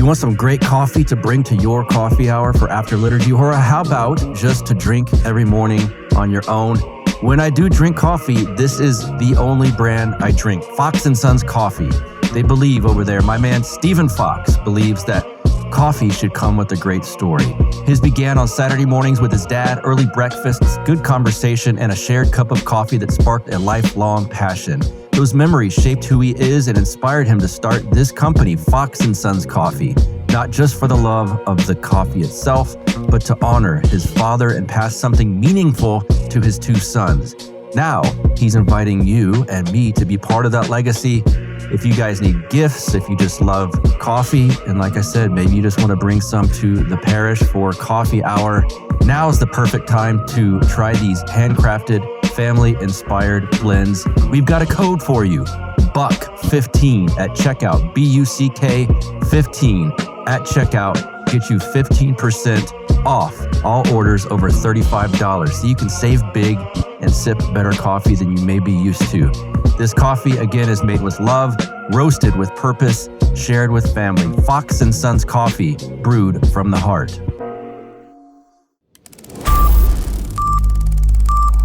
You want some great coffee to bring to your coffee hour for after liturgy? Or how about just to drink every morning on your own? When I do drink coffee, this is the only brand I drink, Fox & Sons Coffee. They believe over there, my man Stephen Fox believes that coffee should come with a great story. His began on Saturday mornings with his dad, early breakfasts, good conversation, and a shared cup of coffee that sparked a lifelong passion. Those memories shaped who he is and inspired him to start this company, Fox & Sons Coffee, not just for the love of the coffee itself, but to honor his father and pass something meaningful to his two sons. Now, he's inviting you and me to be part of that legacy. If you guys need gifts, if you just love coffee, and like I said, maybe you just want to bring some to the parish for coffee hour, now is the perfect time to try these handcrafted, family-inspired blends. We've got a code for you, BUCK15 at checkout, BUCK 15 at checkout. Get you 15% off all orders over $35, so you can save big and sip better coffee than you may be used to. This coffee, again, is made with love, roasted with purpose, shared with family. Fox & Sons Coffee, brewed from the heart.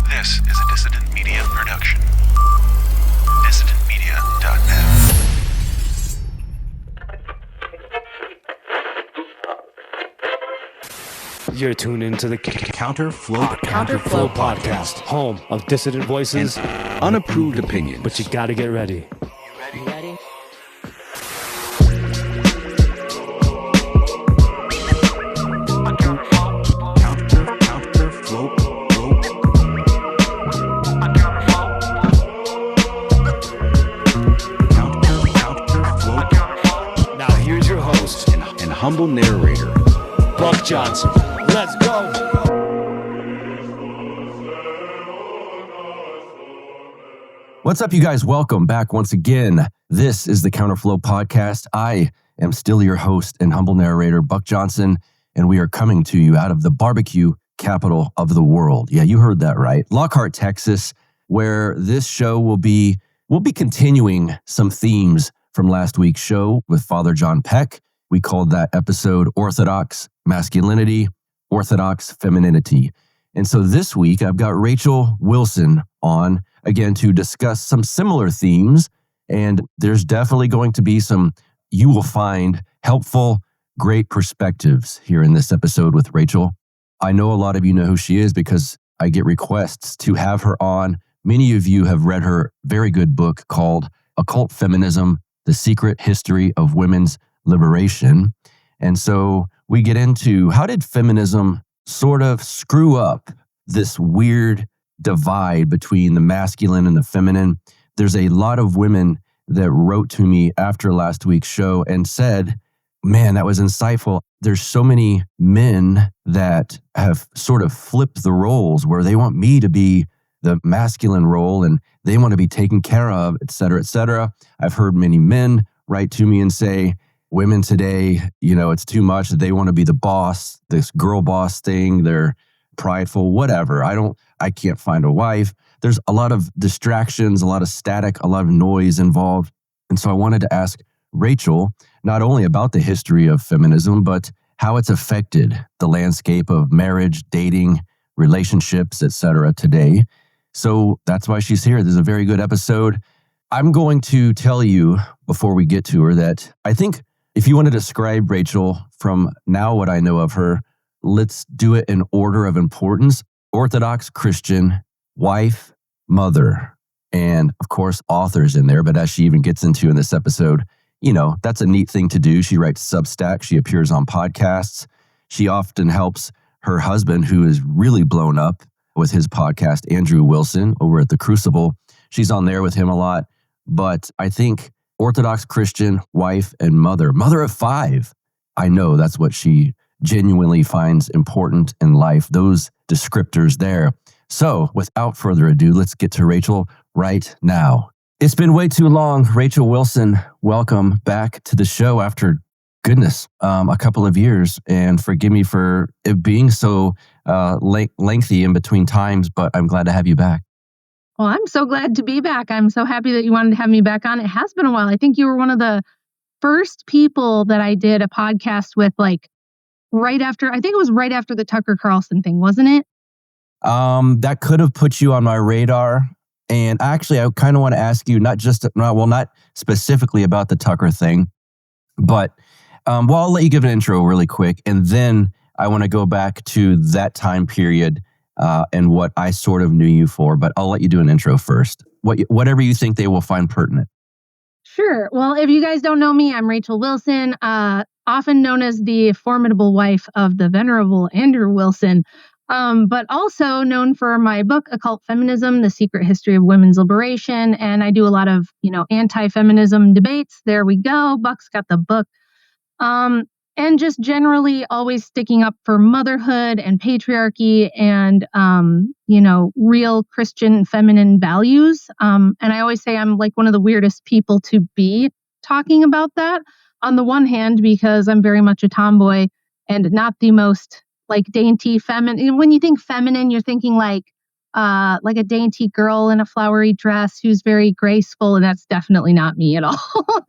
This is a Dissident Media production. DissidentMedia.net. You're tuned into the Counterflow Podcast, home of dissident voices, unapproved opinions. But you gotta get ready. You ready? Now here's your host and humble narrator, Buck Johnson. Let's go. What's up, you guys? Welcome back once again. This is the Counterflow Podcast. I am still your host and humble narrator, Buck Johnson, and we are coming to you out of the barbecue capital of the world. Yeah, you heard that right. Lockhart, Texas, where this show we'll be continuing some themes from last week's show with Father John Peck. We called that episode Orthodox Masculinity, Orthodox Femininity. And so this week, I've got Rachel Wilson on, again, to discuss some similar themes. And there's definitely going to be you will find helpful, great perspectives here in this episode with Rachel. I know a lot of you know who she is because I get requests to have her on. Many of you have read her very good book called Occult Feminism, The Secret History of Women's Liberation. And so we get into how did feminism sort of screw up this weird divide between the masculine and the feminine. There's a lot of women that wrote to me after last week's show and said, man, that was insightful. There's so many men that have sort of flipped the roles where they want me to be the masculine role and they want to be taken care of, et cetera, et cetera. I've heard many men write to me and say, women today, it's too much. They want to be the boss, this girl boss thing. They're prideful, whatever. I can't find a wife. There's a lot of distractions, a lot of static, a lot of noise involved. And so I wanted to ask Rachel, not only about the history of feminism, but how it's affected the landscape of marriage, dating, relationships, et cetera, today. So that's why she's here. This is a very good episode. I'm going to tell you before we get to her that I think if you want to describe Rachel from now what I know of her, let's do it in order of importance. Orthodox Christian, wife, mother, and of course, authors in there. But as she even gets into in this episode, that's a neat thing to do. She writes Substack. She appears on podcasts. She often helps her husband, who is really blown up with his podcast, Andrew Wilson, over at The Crucible. She's on there with him a lot. But I think Orthodox Christian, wife, and mother of 5. I know that's what she genuinely finds important in life, those descriptors there. So without further ado, let's get to Rachel right now. It's been way too long. Rachel Wilson, welcome back to the show after, a couple of years. And forgive me for it being so lengthy in between times, but I'm glad to have you back. Well, I'm so glad to be back. I'm so happy that you wanted to have me back on. It has been a while. I think you were one of the first people that I did a podcast with, like right after the Tucker Carlson thing, wasn't it? That could have put you on my radar. And actually, I kind of want to ask you not specifically about the Tucker thing, but I'll let you give an intro really quick. And then I want to go back to that time period and what I sort of knew you for. But I'll let you do an intro first. Whatever you think they will find pertinent. Sure. Well, if you guys don't know me, I'm Rachel Wilson, often known as the formidable wife of the venerable Andrew Wilson. But also known for my book, Occult Feminism, The Secret History of Women's Liberation. And I do a lot of, anti-feminism debates. There we go. Buck's got the book. And just generally always sticking up for motherhood and patriarchy and, real Christian feminine values. And I always say I'm like one of the weirdest people to be talking about that. On the one hand, because I'm very much a tomboy and not the most like dainty feminine. When you think feminine, you're thinking like a dainty girl in a flowery dress who's very graceful, and that's definitely not me at all.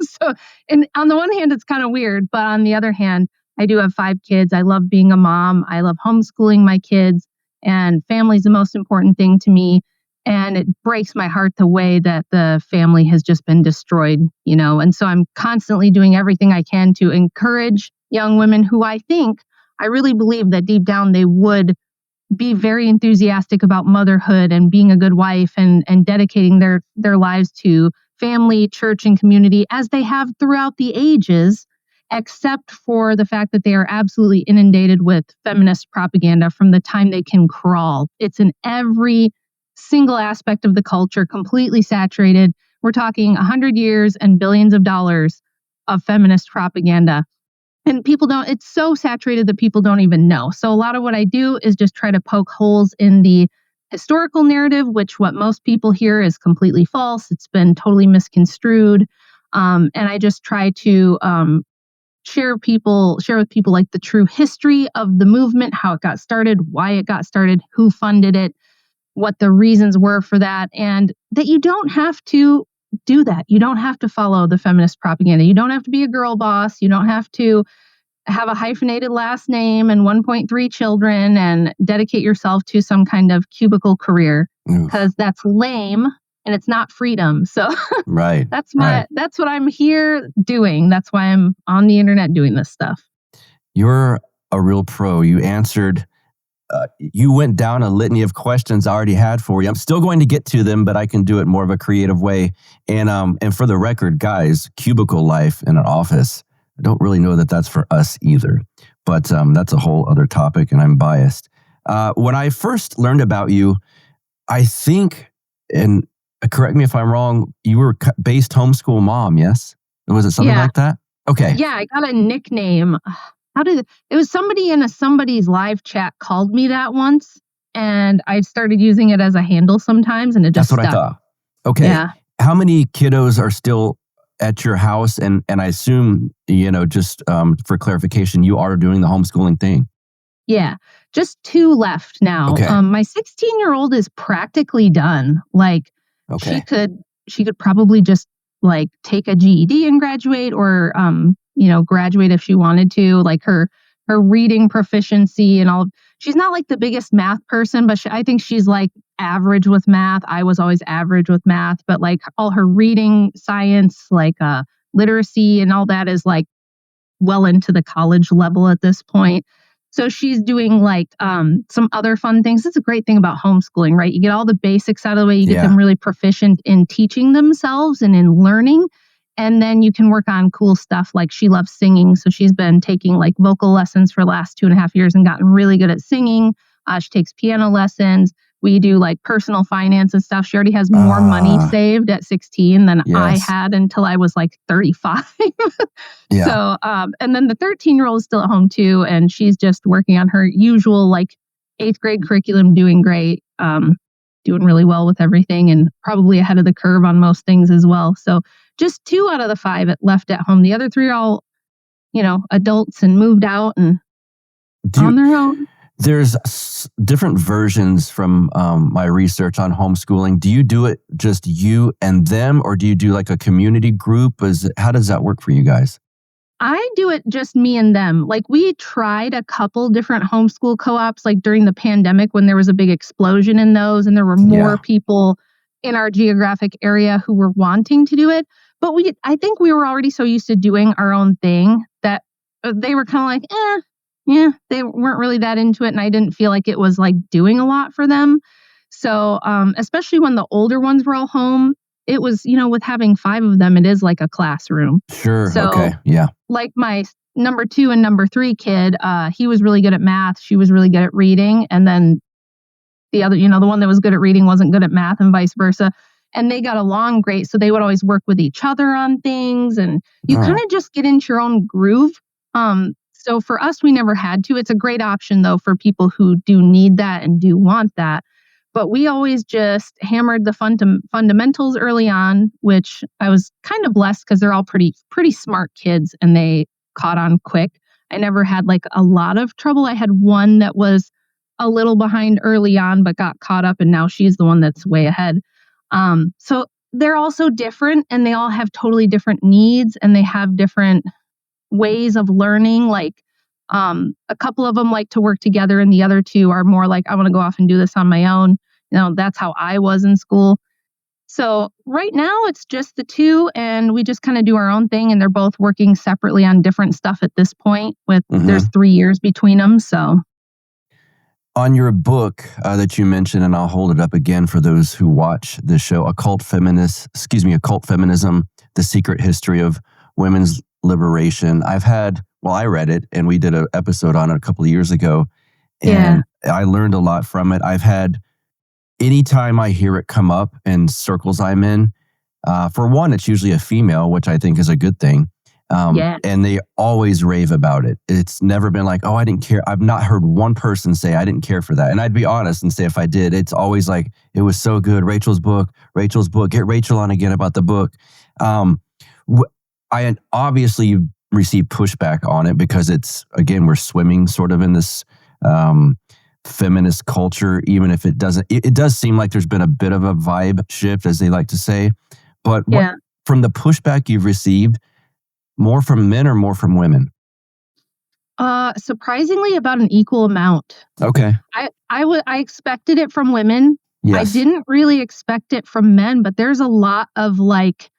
So, and on the one hand, it's kind of weird, but on the other hand, I do have 5 kids. I love being a mom. I love homeschooling my kids, and family's the most important thing to me. And it breaks my heart the way that the family has just been destroyed, And so I'm constantly doing everything I can to encourage young women who I really believe that deep down they would be very enthusiastic about motherhood and being a good wife and dedicating their lives to family, church, and community as they have throughout the ages, except for the fact that they are absolutely inundated with feminist propaganda from the time they can crawl. It's in every single aspect of the culture, completely saturated. We're talking 100 years and billions of dollars of feminist propaganda. And it's so saturated that people don't even know. So a lot of what I do is just try to poke holes in the historical narrative, which what most people hear is completely false. It's been totally misconstrued. And I just try to share with people like the true history of the movement, how it got started, why it got started, who funded it, what the reasons were for that, and that you don't have to do that. You don't have to follow the feminist propaganda. You don't have to be a girl boss. You don't have to have a hyphenated last name and 1.3 children and dedicate yourself to some kind of cubicle career, because that's lame and it's not freedom. So right. That's what I'm here doing. That's why I'm on the internet doing this stuff. You're a real pro. You answered you went down a litany of questions I already had for you. I'm still going to get to them, but I can do it more of a creative way. And for the record, guys, cubicle life in an office, I don't really know that that's for us either. But that's a whole other topic, and I'm biased. When I first learned about you, I think, and correct me if I'm wrong, you were based homeschool mom, yes? Was it something like that? Okay. Yeah, I got a nickname. It was somebody in somebody's live chat called me that once, and I started using it as a handle sometimes, and it just That's what stuck. I thought. Okay. Yeah. How many kiddos are still at your house? And I assume, just for clarification, you are doing the homeschooling thing. Yeah. Just 2 left now. Okay. My 16-year-old is practically done. Like, okay. she could probably just like take a GED and graduate, or graduate if she wanted to. Like her reading proficiency and all. She's not like the biggest math person, but I think she's like average with math. I was always average with math, but like all her reading, science, like literacy and all that is like well into the college level at this point. So she's doing like some other fun things. That's a great thing about homeschooling, right? You get all the basics out of the way. You get them really proficient in teaching themselves and in learning. And then you can work on cool stuff. Like she loves singing. So she's been taking like vocal lessons for the last 2.5 years and gotten really good at singing. She takes piano lessons. We do like personal finance and stuff. She already has more money saved at 16 than I had until I was like 35. So, and then the 13-year-old is still at home too. And she's just working on her usual like 8th grade curriculum, doing great, doing really well with everything and probably ahead of the curve on most things as well. So just 2 out of the 5 left at home. The other 3 are all, adults and moved out and on their own. There's different versions from my research on homeschooling. Do you do it just you and them, or do you do like a community group? How does that work for you guys? I do it just me and them. Like we tried a couple different homeschool co-ops like during the pandemic when there was a big explosion in those and there were more people in our geographic area who were wanting to do it. But I think we were already so used to doing our own thing that they were kind of like, they weren't really that into it. And I didn't feel like it was like doing a lot for them. So especially when the older ones were all home, it was, with having 5 of them, it is like a classroom. Sure. So, okay. Yeah. Like my number 2 and number 3 kid, he was really good at math. She was really good at reading. And then the other, the one that was good at reading wasn't good at math and vice versa. And they got along great. So they would always work with each other on things. And you kind of just get into your own groove. So for us, we never had to. It's a great option, though, for people who do need that and do want that. But we always just hammered the fundamentals early on, which I was kind of blessed because they're all pretty smart kids and they caught on quick. I never had like a lot of trouble. I had one that was a little behind early on, but got caught up and now she's the one that's way ahead. So they're also different and they all have totally different needs and they have different ways of learning. Like a couple of them like to work together and the other 2 are more like, I want to go off and do this on my own. That's how I was in school. So right now it's just the 2 and we just kind of do our own thing and they're both working separately on different stuff at this point there's 3 years between them. So on your book that you mentioned, and I'll hold it up again for those who watch this show, Occult Feminism, The Secret History of Women's Liberation. I read it and we did an episode on it a couple of years ago and I learned a lot from it. Anytime I hear it come up in circles I'm in, for one, it's usually a female, which I think is a good thing. And they always rave about it. It's never been like, oh, I didn't care. I've not heard one person say I didn't care for that. And I'd be honest and say if I did, it's always like, it was so good. Rachel's book, get Rachel on again about the book. I obviously received pushback on it because we're swimming sort of in this feminist culture, even if it doesn't, it does seem like there's been a bit of a vibe shift, as they like to say. But from the pushback you've received, more from men or more from women? Surprisingly, about an equal amount. Okay. I expected it from women. Yes. I didn't really expect it from men, but there's a lot of like,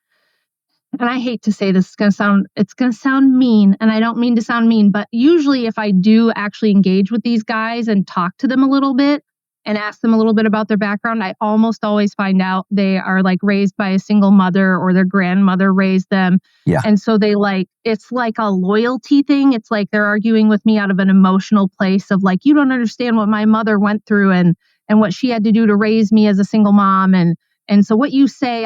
and I hate to say this, it's going to sound mean, and I don't mean to sound mean, but usually if I do actually engage with these guys and talk to them a little bit and ask them a little bit about their background, I almost always find out they are like raised by a single mother or their grandmother raised them. Yeah. And so it's like a loyalty thing. It's like they're arguing with me out of an emotional place of like, you don't understand what my mother went through and what she had to do to raise me as a single mom. And so what you say,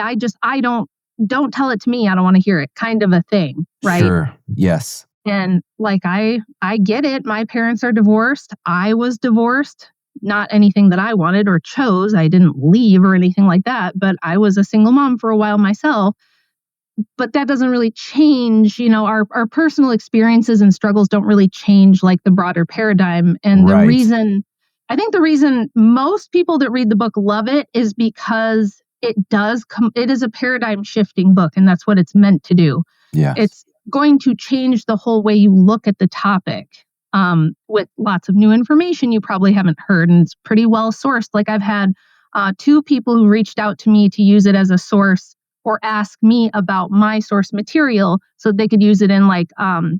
don't tell it to me. I don't want to hear it, kind of a thing. Right. Sure. Yes. And like, I get it. My parents are divorced. I was divorced. Not anything that I wanted or chose. I didn't leave or anything like that, but I was a single mom for a while myself. But that doesn't really change, our personal experiences and struggles don't really change like the broader paradigm. And the reason most people that read the book love it is because it is a paradigm shifting book, and that's what it's meant to do. Yeah. It's going to change the whole way you look at the topic. With lots of new information you probably haven't heard, and it's pretty well sourced. Like I've had 2 people who reached out to me to use it as a source or ask me about my source material so they could use it in like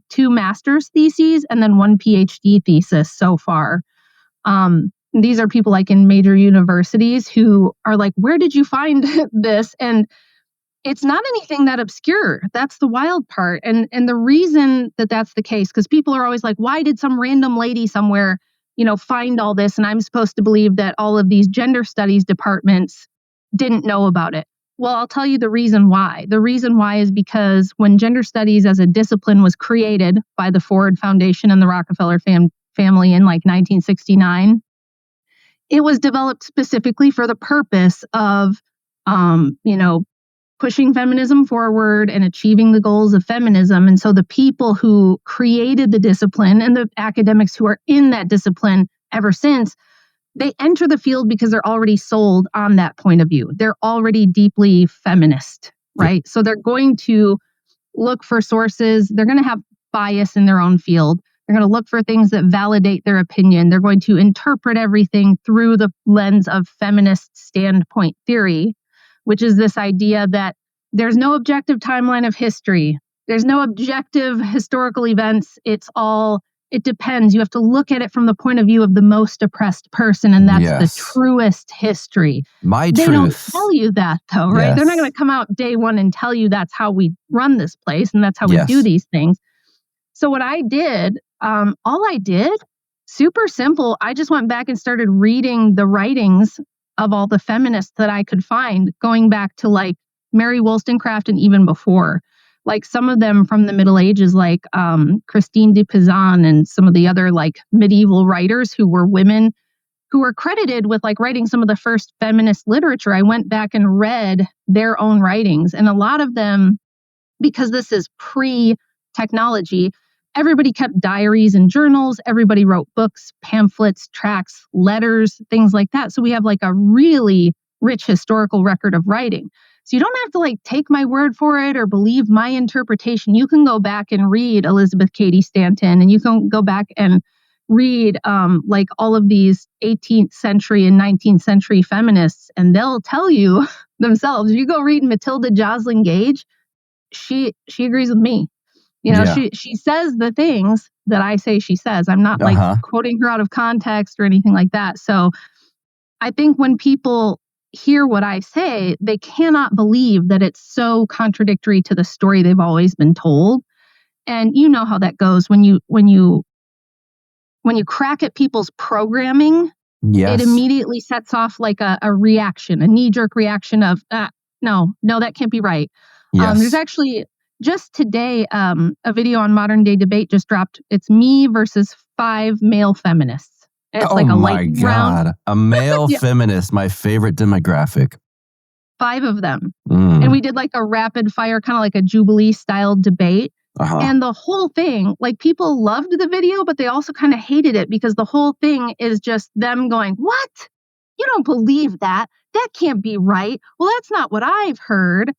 2 master's theses and then 1 PhD thesis so far. These are people like in major universities who are like, where did you find this? And it's not anything that obscure. That's the wild part. And the reason that that's the case, because people are always like, why did some random lady somewhere, find all this? And I'm supposed to believe that all of these gender studies departments didn't know about it. Well, I'll tell you the reason why. The reason why is because when gender studies as a discipline was created by the Ford Foundation and the Rockefeller family in like 1969, it was developed specifically for the purpose of, pushing feminism forward and achieving the goals of feminism. And so the people who created the discipline and the academics who are in that discipline ever since, they enter the field because they're already sold on that point of view. They're already deeply feminist, right? So they're going to look for sources. They're going to have bias in their own field. They're going to look for things that validate their opinion. They're going to interpret everything through the lens of feminist standpoint theory, which is this idea that there's no objective timeline of history. There's no objective historical events. It depends. You have to look at it from the point of view of the most oppressed person, and that's the truest history. They don't tell you that, though, right? Yes. They're not going to come out day one and tell you that's how we run this place and that's how we do these things. So what I did, all I did, super simple, I just went back and started reading the writings of all the feminists that I could find, going back to like Mary Wollstonecraft and even before. Like some of them from the Middle Ages, like Christine de Pizan and some of the other like medieval writers who were women who were credited with like writing some of the first feminist literature. I went back and read their own writings, and a lot of them, because this is pre-technology, everybody kept diaries and journals. Everybody wrote books, pamphlets, tracts, letters, things like that. So we have like a really rich historical record of writing. So you don't have to like take my word for it or believe my interpretation. You can go back and read Elizabeth Cady Stanton, and you can go back and read like all of these 18th century and 19th century feminists, and they'll tell you themselves. You go read Matilda Joslyn Gage, she agrees with me. You know, she says the things that I say she says. I'm not like quoting her out of context or anything like that. So I think when people hear what I say, they cannot believe that it's so contradictory to the story they've always been told. And you know how that goes when you crack at people's programming. It immediately sets off like a reaction, a knee-jerk reaction of no, that can't be right. There's actually just today a video on Modern Day Debate just dropped. It's me versus 5 male feminists. It's like a light round. A male feminist, my favorite demographic. 5 of them. And we did like a rapid fire, kind of like a Jubilee style debate. And the whole thing, like people loved the video, but they also kind of hated it because the whole thing is just them going, what? You don't believe that? That can't be right. Well, that's not what I've heard.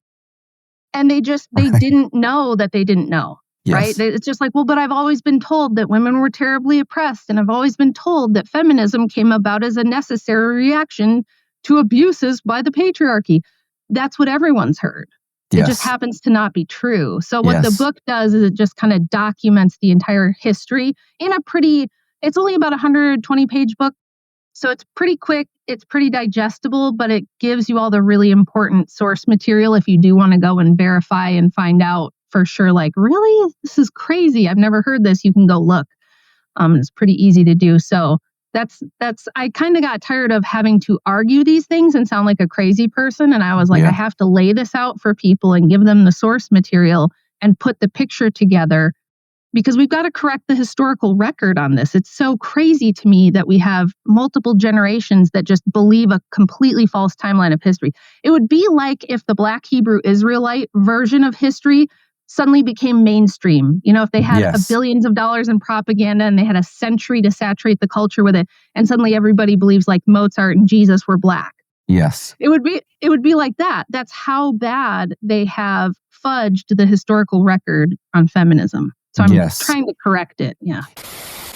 And they didn't know that they didn't know. Right? It's just like, well, but I've always been told that women were terribly oppressed. And I've always been told that feminism came about as a necessary reaction to abuses by the patriarchy. That's what everyone's heard. It just happens to not be true. So what the book does is it just kind of documents the entire history in it's only about a 120-page book. So it's pretty quick. It's pretty digestible, but it gives you all the really important source material if you do want to go and verify and find out for sure, like, really? This is crazy. I've never heard this. You can go look. It's pretty easy to do. So that's I kind of got tired of having to argue these things and sound like a crazy person. And I was like, I have to lay this out for people and give them the source material and put the picture together because we've got to correct the historical record on this. It's so crazy to me that we have multiple generations that just believe a completely false timeline of history. It would be like if the Black Hebrew Israelite version of history suddenly became mainstream. You know, if they had billions of dollars in propaganda and they had a century to saturate the culture with it, and suddenly everybody believes like Mozart and Jesus were Black. Yes. It would be like that. That's how bad they have fudged the historical record on feminism. So I'm trying to correct it. Yeah.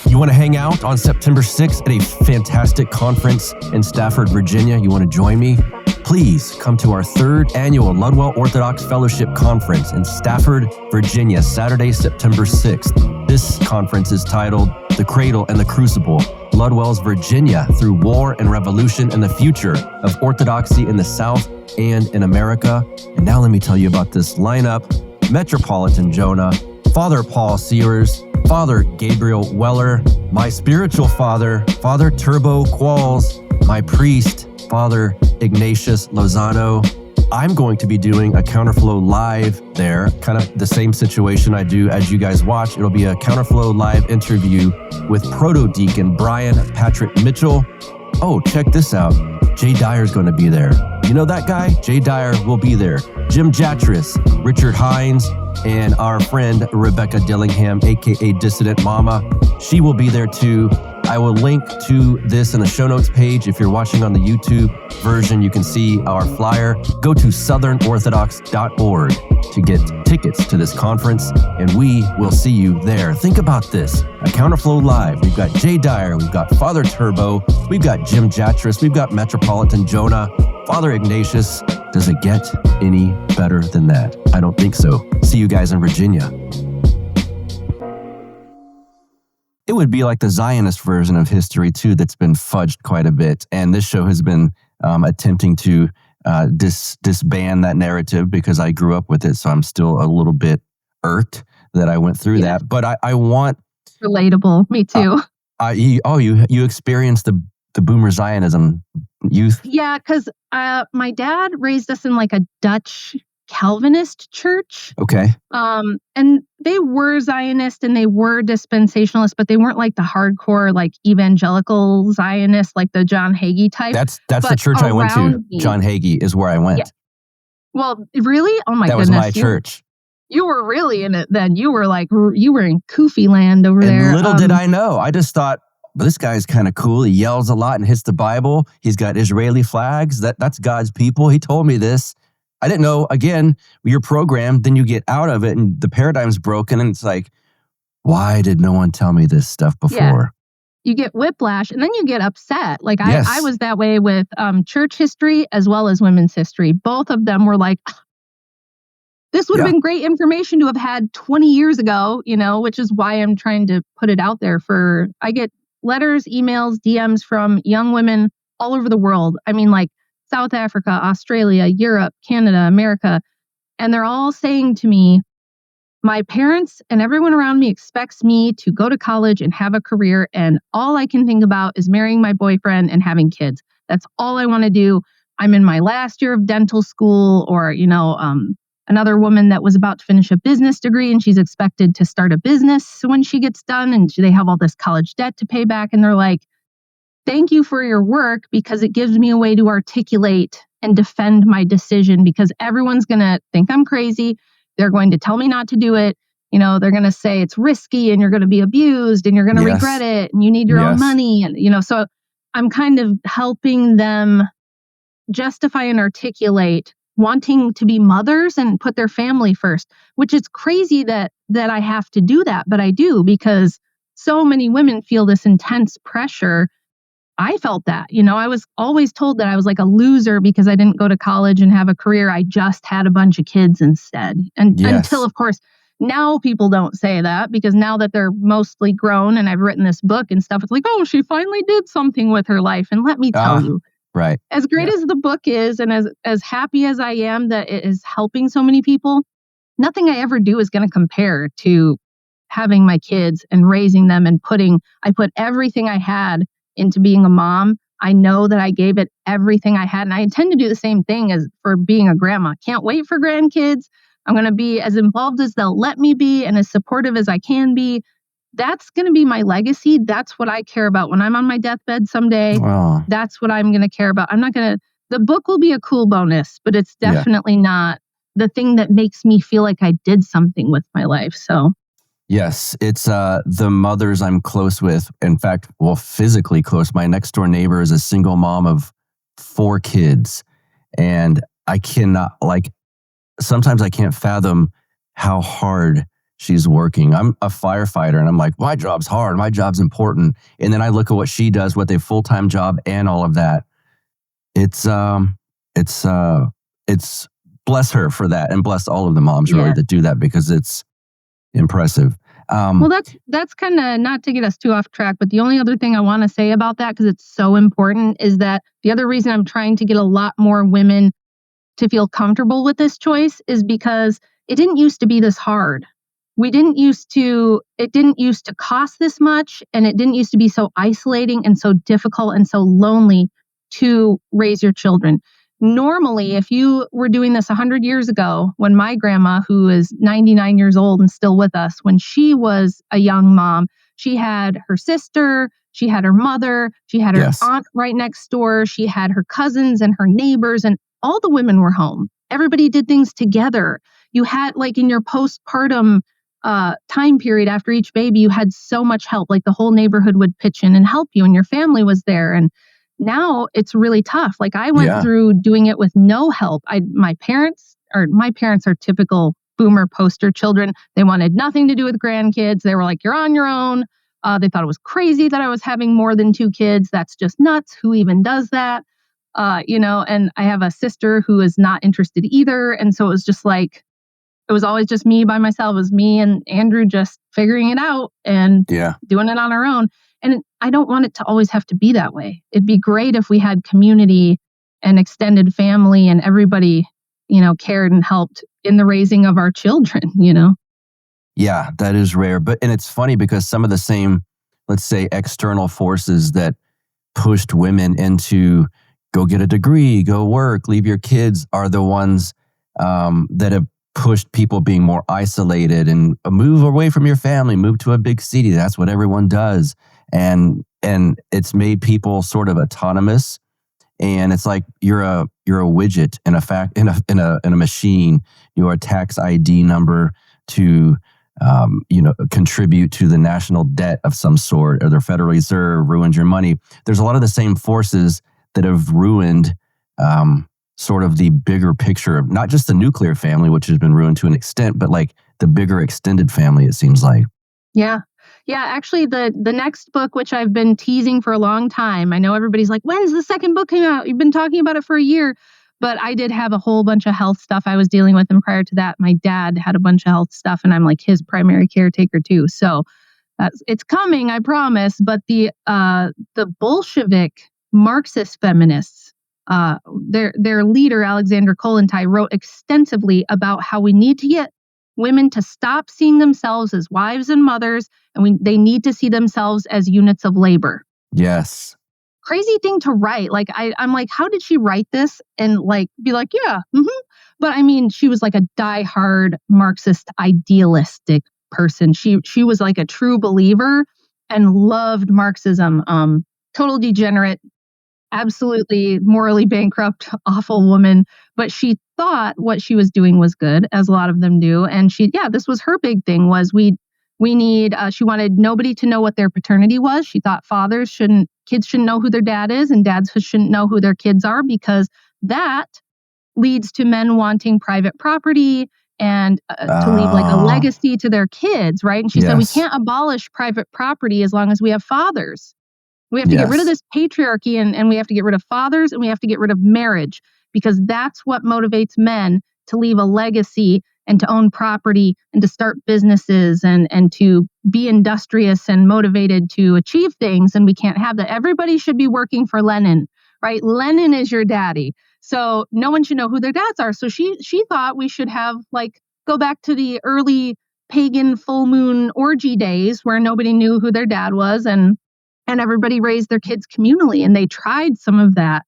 You want to hang out on September 6th at a fantastic conference in Stafford, Virginia? You want to join me? Please come to our 3rd annual Ludwell Orthodox Fellowship Conference in Stafford, Virginia, Saturday, September 6th. This conference is titled The Cradle and the Crucible, Ludwell's Virginia Through War and Revolution and the Future of Orthodoxy in the South and in America. And now let me tell you about this lineup. Metropolitan Jonah, Father Paul Sears, Father Gabriel Weller, my spiritual father, Father Turbo Qualls, my priest, Father Ignatius Lozano. I'm going to be doing a Counterflow live there, kind of the same situation I do as you guys watch. It'll be a Counterflow live interview with Proto-Deacon Brian Patrick Mitchell. Oh, check this out. Jay Dyer's going to be there. You know that guy? Jay Dyer will be there. Jim Jatris, Richard Hines, and our friend Rebecca Dillingham, aka Dissident Mama. She will be there too. I will link to this in the show notes page. If you're watching on the YouTube version, you can see our flyer. Go to southernorthodox.org to get tickets to this conference, and we will see you there. Think about this. At Counterflow Live, we've got Jay Dyer, we've got Father Turbo, we've got Jim Jatras, we've got Metropolitan Jonah, Father Ignatius. Does it get any better than that? I don't think so. See you guys in Virginia. It would be like the Zionist version of history, too, that's been fudged quite a bit. And this show has been attempting to disband that narrative because I grew up with it. So I'm still a little bit irked that I went through that. But I want... Relatable. Me too. You experienced the boomer Zionism youth? Yeah, because my dad raised us in like a Dutch Calvinist church. Okay. And they were Zionist and they were dispensationalist, but they weren't like the hardcore, like evangelical Zionist, like the John Hagee type. That's the church I went to. John Hagee is where I went. Yeah. Well, really? Oh my goodness. That was my church. You were really in it then. You were in Kufi land over there. And little did I know. I just thought, well, this guy's kind of cool. He yells a lot and hits the Bible. He's got Israeli flags. That's God's people. He told me this. I didn't know. Again, you're programmed, then you get out of it and the paradigm's broken. And it's like, why did no one tell me this stuff before? Yeah. You get whiplash and then you get upset. Like Yes. I was that way with church history as well as women's history. Both of them were like, this would have been great information to have had 20 years ago, which is why I'm trying to put it out there I get letters, emails, DMs from young women all over the world. I mean, like South Africa, Australia, Europe, Canada, America. And they're all saying to me, my parents and everyone around me expects me to go to college and have a career. And all I can think about is marrying my boyfriend and having kids. That's all I want to do. I'm in my last year of dental school, or, another woman that was about to finish a business degree and she's expected to start a business when she gets done, and they have all this college debt to pay back. And they're like, thank you for your work because it gives me a way to articulate and defend my decision, because everyone's going to think I'm crazy. They're going to tell me not to do it. They're going to say it's risky and you're going to be abused and you're going to regret it and you need your own money. And, so I'm kind of helping them justify and articulate wanting to be mothers and put their family first, which is crazy that I have to do that. But I do, because so many women feel this intense pressure. I felt that, I was always told that I was like a loser because I didn't go to college and have a career. I just had a bunch of kids instead. And until, of course, now people don't say that, because now that they're mostly grown and I've written this book and stuff, it's like, oh, she finally did something with her life. And let me tell you, right. As great as the book is, and as happy as I am that it is helping so many people, nothing I ever do is going to compare to having my kids and raising them and I put everything I had into being a mom. I know that I gave it everything I had, and I intend to do the same thing as for being a grandma. Can't wait for grandkids. I'm going to be as involved as they'll let me be and as supportive as I can be. That's going to be my legacy. That's what I care about when I'm on my deathbed someday. Wow. That's what I'm going to care about. The book will be a cool bonus, but it's definitely not the thing that makes me feel like I did something with my life. So. Yes, it's the mothers I'm close with. In fact, physically close. My next door neighbor is a single mom of 4 kids. And I cannot, sometimes I can't fathom how hard she's working. I'm a firefighter and I'm like, my job's hard. My job's important. And then I look at what she does with a full-time job and all of that. It's bless her for that, and bless all of the moms really that do that, because it's impressive. Well, that's kind of, not to get us too off track, but the only other thing I want to say about that, because it's so important, is that the other reason I'm trying to get a lot more women to feel comfortable with this choice is because it didn't used to be this hard. It didn't used to cost this much, and it didn't used to be so isolating and so difficult and so lonely to raise your children. Normally, if you were doing this 100 years ago, when my grandma, who is 99 years old and still with us, when she was a young mom, she had her sister, she had her mother, she had her aunt right next door, she had her cousins and her neighbors, and all the women were home. Everybody did things together. You had, in your postpartum time period after each baby, you had so much help. Like the whole neighborhood would pitch in and help you, and your family was there. And now it's really tough. Like I went through doing it with no help. My parents are typical boomer poster children. They wanted nothing to do with grandkids. They were like, you're on your own. They thought it was crazy that I was having more than 2 kids. That's just nuts. Who even does that? And I have a sister who is not interested either. And so it was just like, it was always just me by myself. It was me and Andrew just figuring it out and doing it on our own. And I don't want it to always have to be that way. It'd be great if we had community and extended family and everybody, cared and helped in the raising of our children, Yeah, that is rare. And it's funny because some of the same, let's say, external forces that pushed women into go get a degree, go work, leave your kids are the ones that have pushed people being more isolated and move away from your family, move to a big city. That's what everyone does. And it's made people sort of autonomous. And it's like you're a widget in a machine. You're a tax ID number to contribute to the national debt of some sort, or the Federal Reserve ruined your money. There's a lot of the same forces that have ruined sort of the bigger picture of not just the nuclear family, which has been ruined to an extent, but like the bigger extended family, it seems like. Yeah. Yeah, actually, the next book, which I've been teasing for a long time, I know everybody's like, when's the second book coming out? You've been talking about it for a year. But I did have a whole bunch of health stuff I was dealing with. And prior to that, my dad had a bunch of health stuff, and I'm like his primary caretaker too. So it's coming, I promise. But the Bolshevik Marxist feminists, their leader, Alexander Kollontai, wrote extensively about how we need to get women to stop seeing themselves as wives and mothers, and they need to see themselves as units of labor. Yes. Crazy thing to write. Like I'm like, how did she write this? And like be like, yeah. Mm-hmm. But I mean, she was like a diehard Marxist idealistic person. She was like a true believer and loved Marxism. Total degenerate, absolutely morally bankrupt, awful woman. But she thought what she was doing was good, as a lot of them do. And this was her big thing was we need, she wanted nobody to know what their paternity was. She thought kids shouldn't know who their dad is, and dads shouldn't know who their kids are, because that leads to men wanting private property and to leave like a legacy to their kids, right? And she said, we can't abolish private property as long as we have fathers. We have to get rid of this patriarchy, and we have to get rid of fathers, and we have to get rid of marriage, because that's what motivates men to leave a legacy and to own property and to start businesses and to be industrious and motivated to achieve things. And we can't have that. Everybody should be working for Lenin, right? Lenin is your daddy. So no one should know who their dads are. So she thought we should have go back to the early pagan full moon orgy days where nobody knew who their dad was, and everybody raised their kids communally. And they tried some of that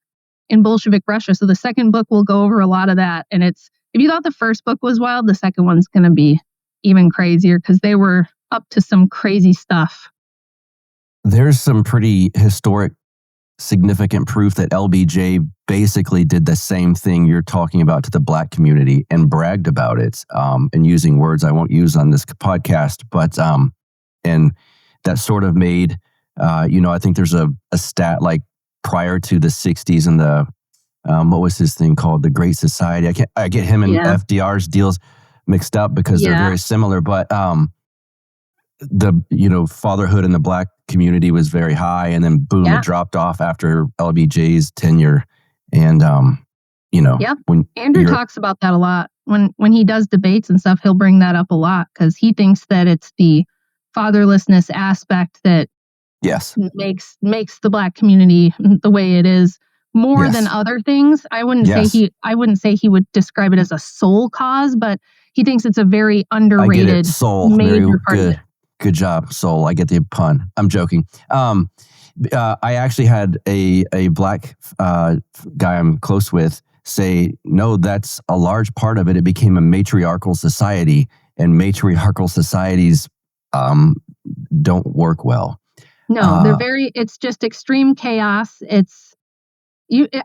in Bolshevik Russia. So the second book will go over a lot of that. And if you thought the first book was wild, the second one's going to be even crazier, because they were up to some crazy stuff. There's some pretty historic, significant proof that LBJ basically did the same thing you're talking about to the Black community and bragged about it, and using words I won't use on this podcast. But and that sort of made, I think there's a stat like prior to the 60s and the what was his thing called? The Great Society. I get him and FDR's deals mixed up because they're very similar. But the fatherhood in the Black community was very high, and then boom, it dropped off after LBJ's tenure. And when Andrew talks about that a lot when he does debates and stuff, he'll bring that up a lot because he thinks that it's the fatherlessness aspect that makes the Black community the way it is. More than other things. I wouldn't say he would describe it as a sole cause, but he thinks it's a very underrated I get it. Soul. major part of it. Good job, soul. I get the pun. I'm joking. I actually had a Black guy I'm close with say, no, that's a large part of it. It became a matriarchal society, and matriarchal societies don't work well. No, it's just extreme chaos. It's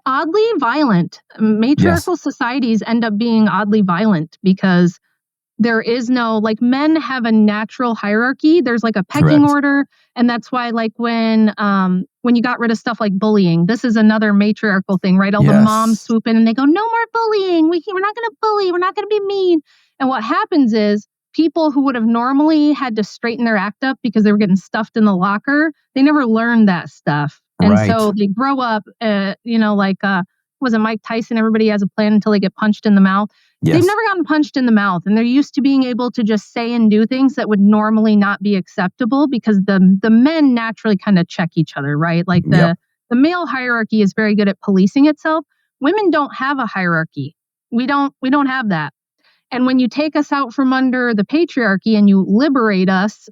oddly violent. Matriarchal societies end up being oddly violent because there is no, like, men have a natural hierarchy. There's like a pecking Correct. order. And that's why, like, when you got rid of stuff like bullying, this is another matriarchal thing, right? All the moms swoop in and they go, no more bullying. We're not going to bully. We're not going to be mean. And what happens is people who would have normally had to straighten their act up because they were getting stuffed in the locker, they never learned that stuff. And so they grow up, was it Mike Tyson? Everybody has a plan until they get punched in the mouth. Yes. They've never gotten punched in the mouth, and they're used to being able to just say and do things that would normally not be acceptable because the men naturally kind of check each other, right? Like the male hierarchy is very good at policing itself. Women don't have a hierarchy. We don't have that. And when you take us out from under the patriarchy and you liberate us,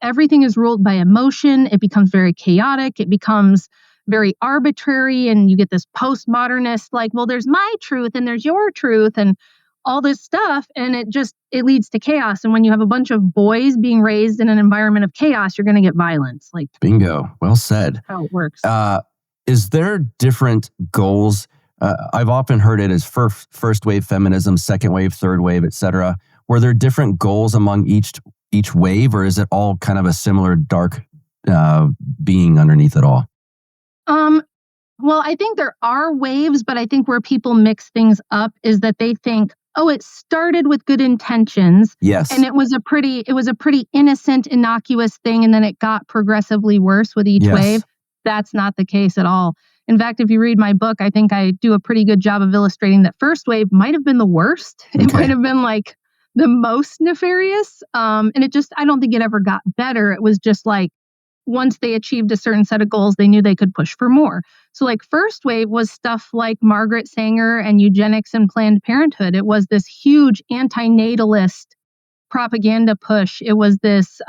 everything is ruled by emotion. It becomes very chaotic. It becomes very arbitrary, and you get this postmodernist, like, well, there's my truth and there's your truth and all this stuff. And it leads to chaos. And when you have a bunch of boys being raised in an environment of chaos, you're going to get violence. Like, bingo. Well said. How it works. Is there different goals? I've often heard it as first wave feminism, second wave, third wave, etc. Were there different goals among each wave, or is it all kind of a similar dark being underneath it all? Well, I think there are waves, but I think where people mix things up is that they think, oh, it started with good intentions. Yes. And it was a pretty innocent, innocuous thing, and then it got progressively worse with each wave. That's not the case at all. In fact, if you read my book, I think I do a pretty good job of illustrating that first wave might have been the worst. It might have been like the most nefarious. And I don't think it ever got better. It was just like, once they achieved a certain set of goals, they knew they could push for more. So like first wave was stuff like Margaret Sanger and eugenics and Planned Parenthood. It was this huge antinatalist propaganda push. It was this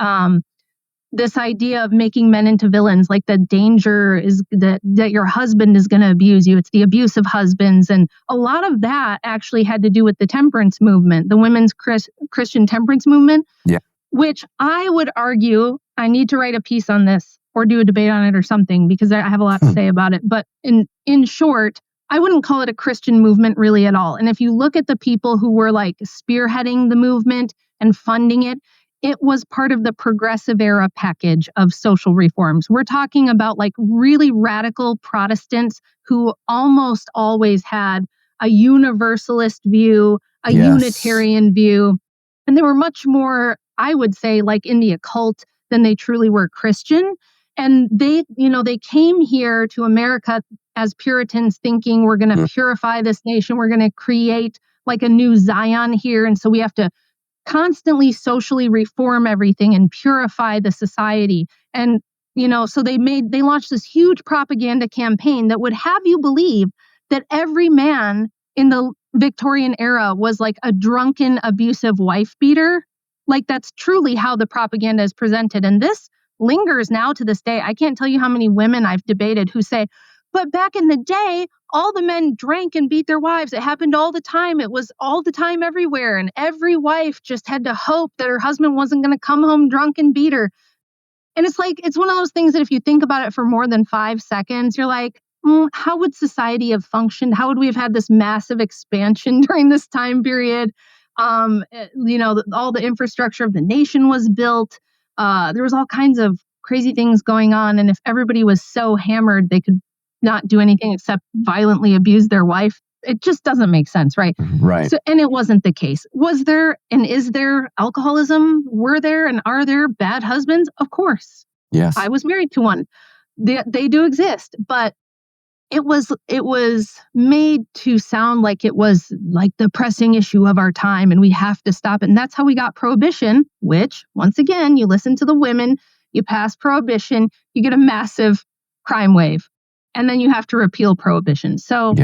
idea of making men into villains, like the danger is that your husband is going to abuse you. It's the abuse of husbands. And a lot of that actually had to do with the temperance movement, the women's Christian temperance movement. Yeah. Which I would argue, I need to write a piece on this or do a debate on it or something, because I have a lot to say about it. But in short, I wouldn't call it a Christian movement really at all. And if you look at the people who were like spearheading the movement and funding it, it was part of the progressive era package of social reforms. We're talking about like really radical Protestants who almost always had a universalist view, a Unitarian view. And they were much more, I would say, like in the occult than they truly were Christian. And they came here to America as Puritans thinking we're going to purify this nation. We're going to create like a new Zion here. And so we have to constantly socially reform everything and purify the society. And, so they launched this huge propaganda campaign that would have you believe that every man in the Victorian era was like a drunken, abusive wife beater. Like that's truly how the propaganda is presented. And this lingers now to this day. I can't tell you how many women I've debated who say, but back in the day, all the men drank and beat their wives. It happened all the time. It was all the time everywhere. And every wife just had to hope that her husband wasn't going to come home drunk and beat her. And it's like, it's one of those things that if you think about it for more than 5 seconds, you're like, how would society have functioned? How would we have had this massive expansion during this time period? All the infrastructure of the nation was built. There was all kinds of crazy things going on. And if everybody was so hammered, they could not do anything except violently abuse their wife. It just doesn't make sense, right? Right. So, and it wasn't the case. Was there and is there alcoholism? Were there and are there bad husbands? Of course. Yes. I was married to one. They do exist, but it was made to sound like it was like the pressing issue of our time and we have to stop it. And that's how we got prohibition, which once again, you listen to the women, you pass prohibition, you get a massive crime wave, and then you have to repeal prohibition. So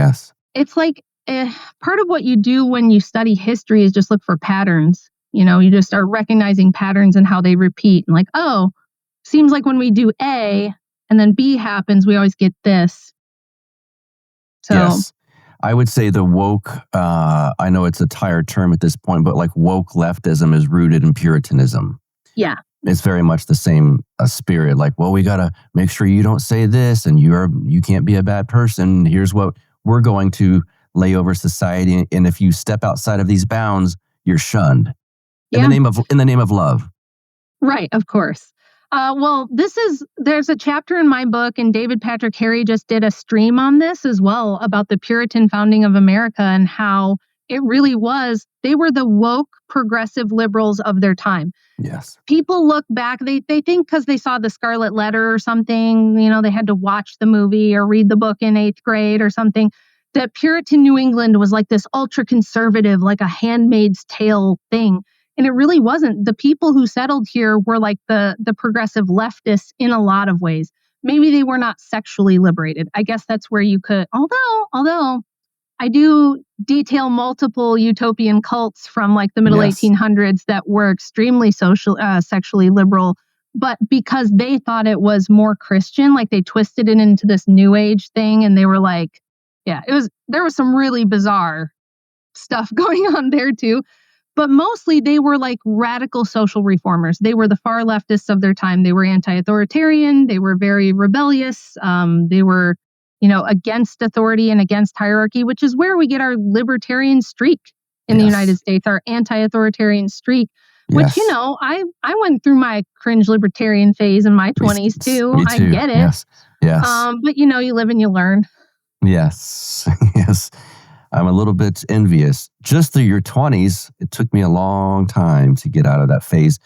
it's like part of what you do when you study history is just look for patterns. You just start recognizing patterns and how they repeat and like, oh, seems like when we do A and then B happens, we always get this. So, yes. I would say the woke, I know it's a tired term at this point, but like woke leftism is rooted in Puritanism. Yeah. It's very much the same spirit. Like, well, we got to make sure you don't say this and you can't be a bad person. Here's what we're going to lay over society. And if you step outside of these bounds, you're shunned. in the name of love. Right, of course. Well, there's a chapter in my book, and David Patrick Harry just did a stream on this as well about the Puritan founding of America and how it really was, they were the woke progressive liberals of their time. Yes. People look back, they think because they saw the Scarlet Letter or something, they had to watch the movie or read the book in 8th grade or something, that Puritan New England was like this ultra conservative, like a Handmaid's Tale thing. And it really wasn't. The people who settled here were like the progressive leftists in a lot of ways. Maybe they were not sexually liberated. I guess that's where you could, although I do detail multiple utopian cults from like the middle 1800s that were extremely sexually liberal, but because they thought it was more Christian, like they twisted it into this new age thing. And they were like, there was some really bizarre stuff going on there too. But mostly they were like radical social reformers. They were the far leftists of their time. They were anti-authoritarian. They were very rebellious. They were, against authority and against hierarchy, which is where we get our libertarian streak in the United States, our anti-authoritarian streak, which, I went through my cringe libertarian phase in my 20s too. Me too. I get it. Yes. But you live and you learn. Yes. Yes. I'm a little bit envious. Just through your 20s, it took me a long time to get out of that phase.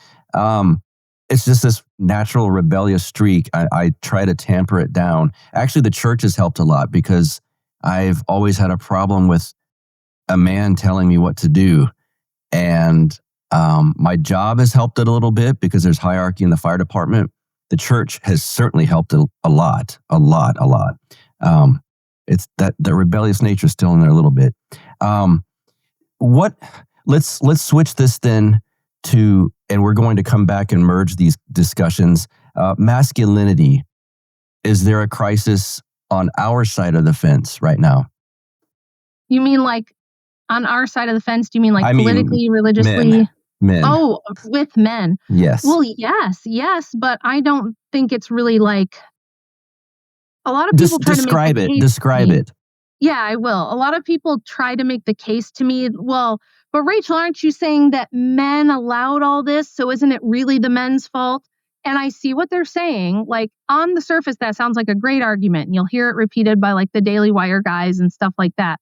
It's just this natural rebellious streak. I try to tamper it down. Actually, the church has helped a lot because I've always had a problem with a man telling me what to do. And my job has helped it a little bit because there's hierarchy in the fire department. The church has certainly helped it a lot. It's that the rebellious nature is still in there a little bit. Let's switch this then to, and we're going to come back and merge these discussions. Masculinity. Is there a crisis on our side of the fence right now? You mean like on our side of the fence? Do you mean like politically, religiously? Men. Oh, with men. Yes. Well, yes, but I don't think it's really like. A lot of people try to make the case. Describe it. Yeah, I will. A lot of people try to make the case to me. Well, but Rachel, aren't you saying that men allowed all this? So isn't it really the men's fault? And I see what they're saying. Like on the surface, that sounds like a great argument. And you'll hear it repeated by like the Daily Wire guys and stuff like that.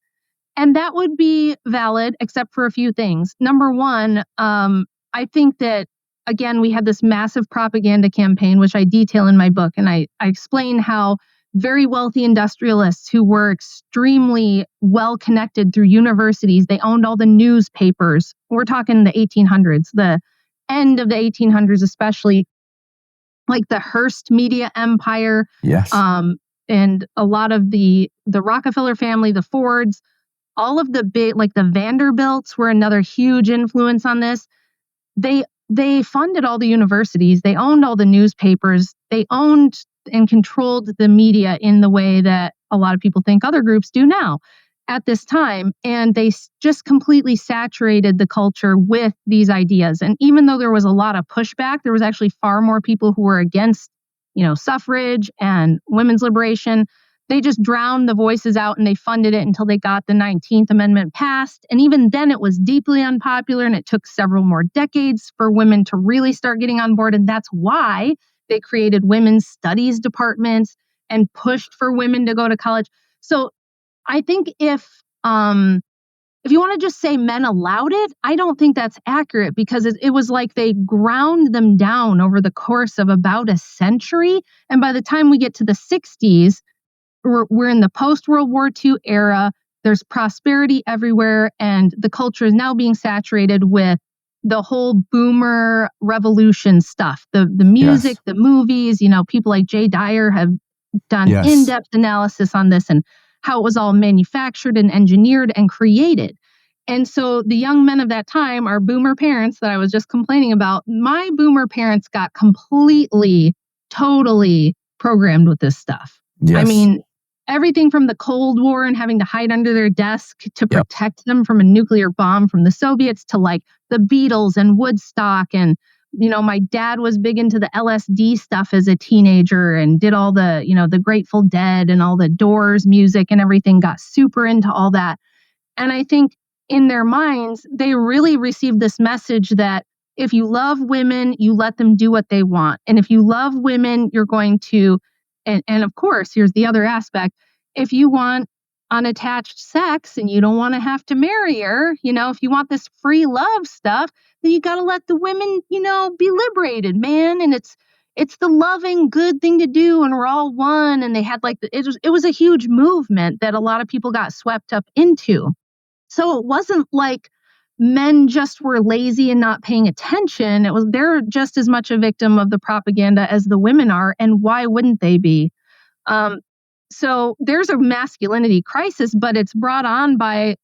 And that would be valid, except for a few things. Number one, I think that, again, we had this massive propaganda campaign, which I detail in my book. And I explain how very wealthy industrialists who were extremely well connected through universities, they owned all the newspapers. We're talking the 1800s, the end of the 1800s, especially like the Hearst media empire. Yes. And a lot of the Rockefeller family, the Fords, all of the big, like the Vanderbilts were another huge influence on this. They funded all the universities. They owned all the newspapers. They owned and controlled the media in the way that a lot of people think other groups do now at this time. And they just completely saturated the culture with these ideas. And even though there was a lot of pushback, there was actually far more people who were against, suffrage and women's liberation. They just drowned the voices out and they funded it until they got the 19th Amendment passed. And even then it was deeply unpopular and it took several more decades for women to really start getting on board. And that's why they created women's studies departments and pushed for women to go to college. So I think if you want to just say men allowed it, I don't think that's accurate because it was like they ground them down over the course of about a century. And by the time we get to the 60s, we're in the post-World War II era. There's prosperity everywhere, and the culture is now being saturated with the whole boomer revolution stuff, the music, the movies. People like Jay Dyer have done in-depth analysis on this and how it was all manufactured and engineered and created. And so the young men of that time, our boomer parents that I was just complaining about, my boomer parents got completely, totally programmed with this stuff. Yes. I mean, everything from the Cold War and having to hide under their desk to protect them from a nuclear bomb from the Soviets to like the Beatles and Woodstock. And, my dad was big into the LSD stuff as a teenager and did all the, the Grateful Dead and all the Doors music and everything, got super into all that. And I think in their minds, they really received this message that if you love women, you let them do what they want. And if you love women, you're going to, and of course, here's the other aspect. If you want unattached sex and you don't want to have to marry her, if you want this free love stuff, then you got to let the women, be liberated, man. And it's the loving, good thing to do. And we're all one. And they had it was a huge movement that a lot of people got swept up into. So it wasn't like men just were lazy and not paying attention. They're just as much a victim of the propaganda as the women are. And why wouldn't they be? So there's a masculinity crisis, but it's brought on by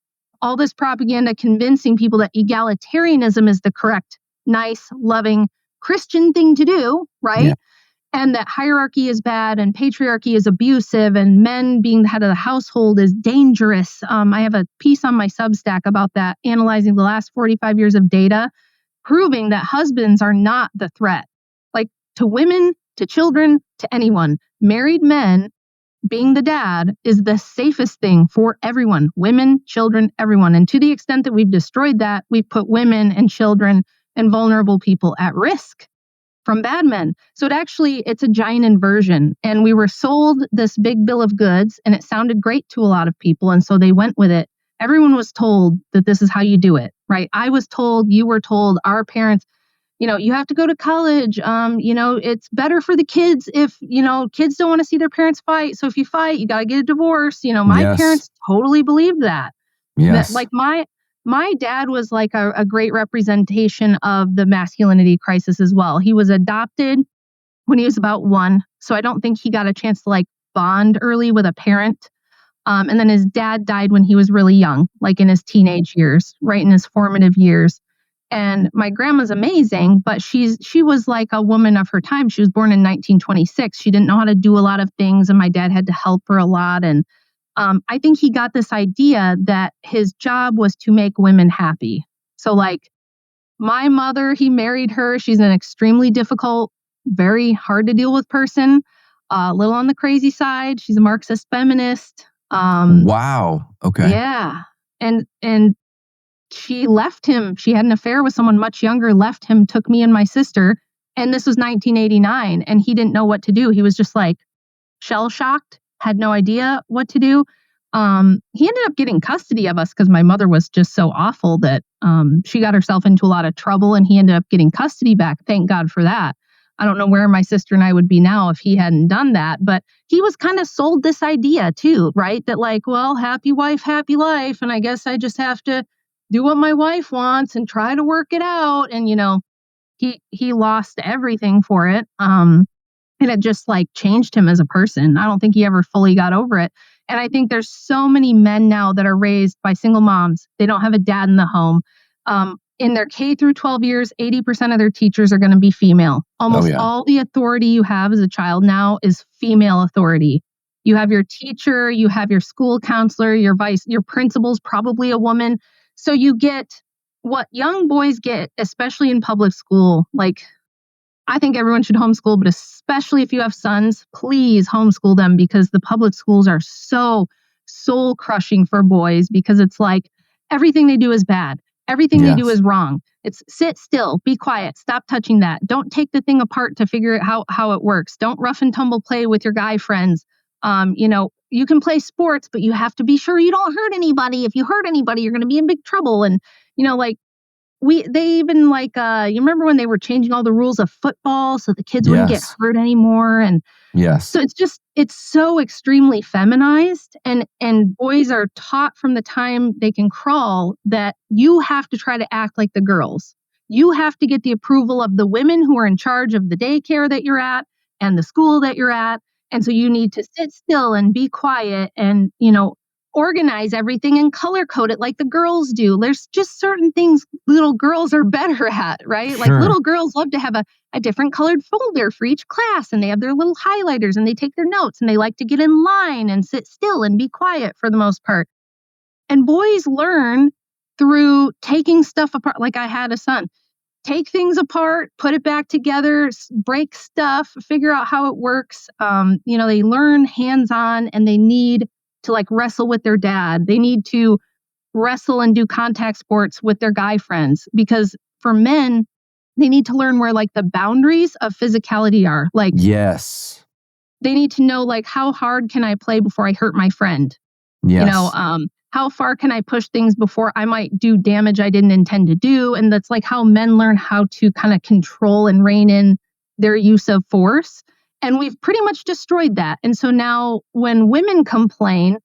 all this propaganda convincing people that egalitarianism is the correct, nice, loving Christian thing to do, right? Yeah. And that hierarchy is bad and patriarchy is abusive and men being the head of the household is dangerous. I have a piece on my Substack about that, analyzing the last 45 years of data, proving that husbands are not the threat. Like to women, to children, to anyone. Married men, being the dad is the safest thing for everyone, women, children, everyone. And to the extent that we've destroyed that, we've put women and children and vulnerable people at risk from bad men. So it's a giant inversion. And we were sold this big bill of goods and it sounded great to a lot of people. And so they went with it. Everyone was told that this is how you do it, right? I was told, you were told, our parents, you have to go to college. It's better for the kids if, kids don't want to see their parents fight. So if you fight, you got to get a divorce. My parents totally believed that. Yes. Like my dad was like a great representation of the masculinity crisis as well. He was adopted when he was about 1. So I don't think he got a chance to bond early with a parent. And then his dad died when he was really young, like in his teenage years, right in his formative years. And my grandma's amazing, but she was like a woman of her time. She was born in 1926. She didn't know how to do a lot of things, and my dad had to help her a lot. And I think he got this idea that his job was to make women happy. So my mother, he married her. She's an extremely difficult, very hard to deal with person, a little on the crazy side. She's a Marxist feminist. Wow. Okay. Yeah. And she left him. She had an affair with someone much younger, left him, took me and my sister. And this was 1989. And he didn't know what to do. He was just shell-shocked, had no idea what to do. He ended up getting custody of us because my mother was just so awful that she got herself into a lot of trouble and he ended up getting custody back. Thank God for that. I don't know where my sister and I would be now if he hadn't done that. But he was kind of sold this idea too, right? That happy wife, happy life. And I guess I just have to do what my wife wants and try to work it out. And, he lost everything for it. And it just changed him as a person. I don't think he ever fully got over it. And I think there's so many men now that are raised by single moms. They don't have a dad in the home. In their K through 12 years, 80% of their teachers are going to be female. Almost all the authority you have as a child now is female authority. You have your teacher, you have your school counselor, your principal's probably a woman. So you get what young boys get, especially in public school. I think everyone should homeschool, but especially if you have sons, please homeschool them because the public schools are so soul crushing for boys because it's everything they do is bad. Everything they do is wrong. It's sit still, be quiet, stop touching that. Don't take the thing apart to figure out how it works. Don't rough and tumble play with your guy friends. You can play sports, but you have to be sure you don't hurt anybody. If you hurt anybody, you're going to be in big trouble. And, they even you remember when they were changing all the rules of football so the kids wouldn't get hurt anymore. And so it's so extremely feminized and boys are taught from the time they can crawl that you have to try to act like the girls. You have to get the approval of the women who are in charge of the daycare that you're at and the school that you're at. And so you need to sit still and be quiet and, organize everything and color code it like the girls do. There's just certain things little girls are better at, right? Sure. Little girls love to have a different colored folder for each class and they have their little highlighters and they take their notes and they like to get in line and sit still and be quiet for the most part. And boys learn through taking stuff apart. I had a son. Take things apart, put it back together, break stuff, figure out how it works. They learn hands-on and they need to wrestle with their dad. They need to wrestle and do contact sports with their guy friends because for men, They need to learn where like the boundaries of physicality are. Like, yes. They need to know like, how hard can I play before I hurt my friend? Yes. How far can I push things before I might do damage I didn't intend to do? And that's like how men learn how to kind of control and rein in their use of force. And we've pretty much destroyed that. And so now when women complain,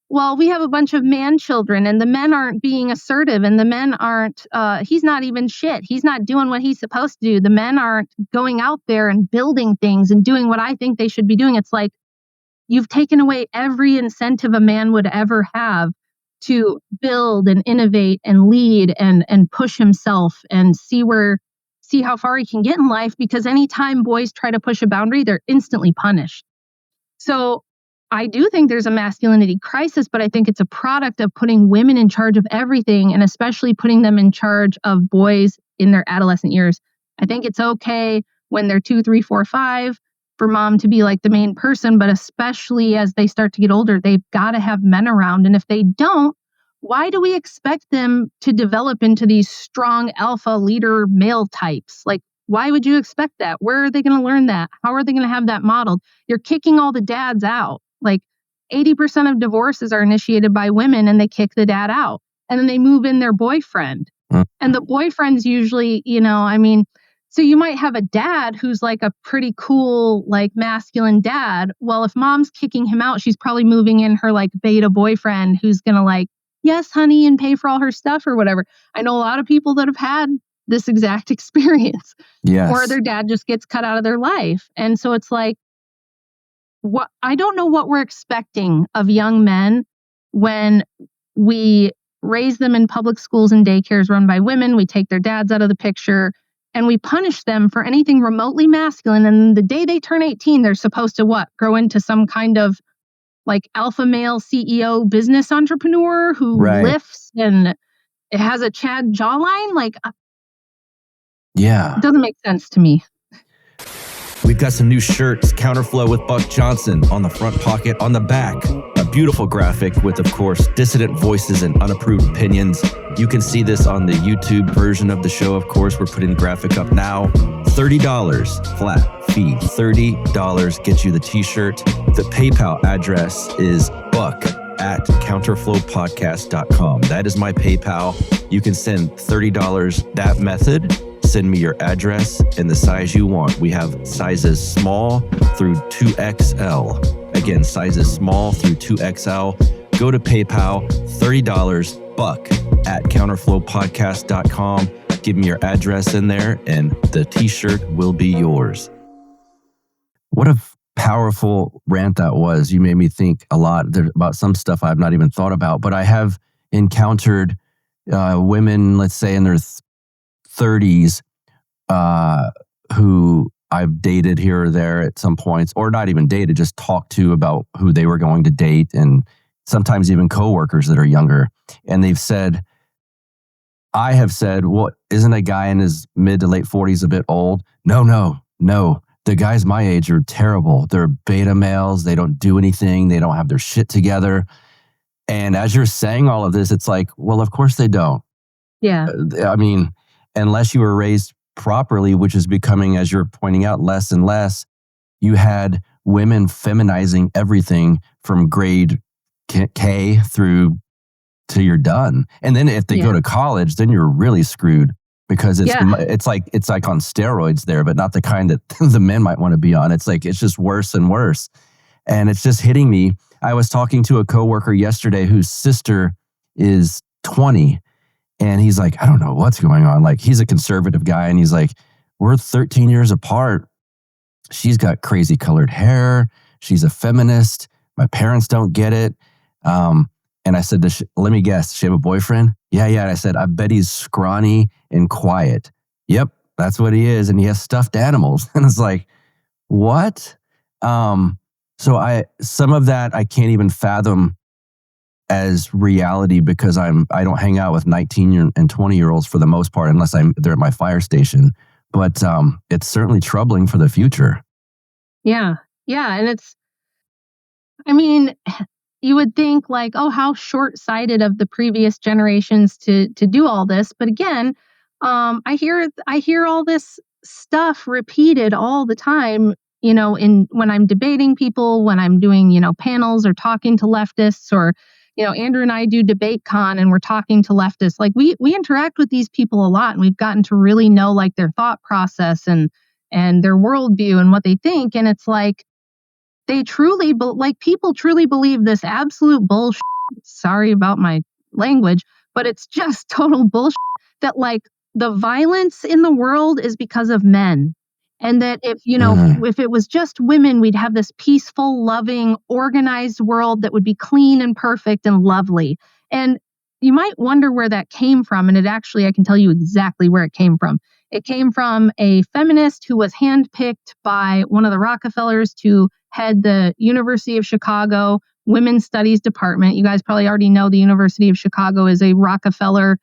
well, we have a bunch of man children and the men aren't being assertive and the men aren't, he's not even shit. He's not doing what he's supposed to do. The men aren't going out there and building things and doing what I think they should be doing. It's like, you've taken away every incentive a man would ever have to build and innovate and lead and push himself and see how far he can get in life, because anytime boys try to push a boundary, they're instantly punished. So I do think there's a masculinity crisis, but I think it's a product of putting women in charge of everything, and especially putting them in charge of boys in their adolescent years. I think it's okay when they're 2, 3, 4, 5 for mom to be like the main person, but especially as they start to get older, they've got to have men around. And if they don't, why do we expect them to develop into these strong alpha leader male types? Like, why would you expect that? Where are they going to learn that? How are they going to have that modeled? You're kicking all the dads out. Like 80% of divorces are initiated by women and they kick the dad out and then they move in their boyfriend. And the boyfriend's usually, so you might have a dad who's like a pretty cool, like masculine dad. Well, if mom's kicking him out, she's probably moving in her like beta boyfriend who's going to like, yes, honey, and pay for all her stuff or whatever. I know a lot of people that have had this exact experience. Yes. Or their dad just gets cut out of their life. And so it's like, I don't know what we're expecting of young men when we raise them in public schools and daycares run by women. We take their dads out of the picture. And we punish them for anything remotely masculine. And the day they turn 18, they're supposed to grow into some kind of like alpha male CEO business entrepreneur who lifts and it has a Chad jawline. Like, yeah, it doesn't make sense to me. We've got some new shirts, Counterflow with Buck Johnson on the front pocket, on the back, a beautiful graphic with, of course, dissident voices and unapproved opinions. You can see this on the YouTube version of the show. Of course, we're putting the graphic up now. $30 flat fee. $30 gets you the t-shirt. The PayPal address is buck@counterflowpodcast.com. That is my PayPal. You can send $30 that method. Send me your address and the size you want. We have sizes small through 2XL. Again, sizes small through 2XL. Go to PayPal, $30 buck@counterflowpodcast.com. Give me your address in there and the t-shirt will be yours. What a powerful rant that was. You made me think a lot about some stuff I've not even thought about, but I have encountered women, let's say in their 30s, who I've dated here or there at some points, or not even dated, just talked to about who they were going to date, and sometimes even coworkers that are younger. And I have said, well, isn't a guy in his mid to late 40s a bit old? No. The guys my age are terrible. They're beta males. They don't do anything. They don't have their shit together. And as you're saying all of this, it's like, well, of course they don't. Yeah. I mean, unless you were raised properly, which is becoming, as you're pointing out, less and less, you had women feminizing everything from grade K through till you're done. And then if they go to college, then you're really screwed, because it's like on steroids there, but not the kind that the men might want to be on. It's like, it's just worse and worse. And it's just hitting me. I was talking to a coworker yesterday whose sister is 20. And he's like, I don't know what's going on. Like, he's a conservative guy. And he's like, we're 13 years apart. She's got crazy colored hair. She's a feminist. My parents don't get it. And I said, let me guess, does she have a boyfriend? Yeah. And I said, I bet he's scrawny and quiet. Yep, that's what he is. And he has stuffed animals. And it's like, what? So some of that I can't even fathom as reality, because I don't hang out with 19 and 20-year-olds for the most part, unless they're at my fire station. But it's certainly troubling for the future. Yeah. And you would think like, oh, how short-sighted of the previous generations to do all this. But again, I hear all this stuff repeated all the time, when I'm debating people, when I'm doing, panels or talking to leftists, or, Andrew and I do DebateCon and we're talking to leftists. Like we interact with these people a lot, and we've gotten to really know like their thought process and their worldview and what they think. And it's like, people truly believe this absolute bullshit. Sorry about my language, but it's just total bullshit that like the violence in the world is because of men. And that if it was just women, we'd have this peaceful, loving, organized world that would be clean and perfect and lovely. And you might wonder where that came from. And I can tell you exactly where it came from. It came from a feminist who was handpicked by one of the Rockefellers to head the University of Chicago Women's Studies Department. You guys probably already know the University of Chicago is a Rockefeller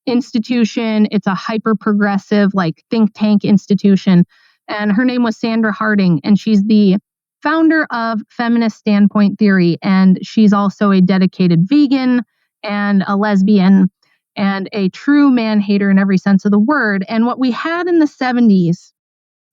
institution. It's a hyper-progressive, like think tank institution. And her name was Sandra Harding, and she's the founder of feminist standpoint theory. And she's also a dedicated vegan and a lesbian and a true man-hater in every sense of the word. And what we had in the 70s,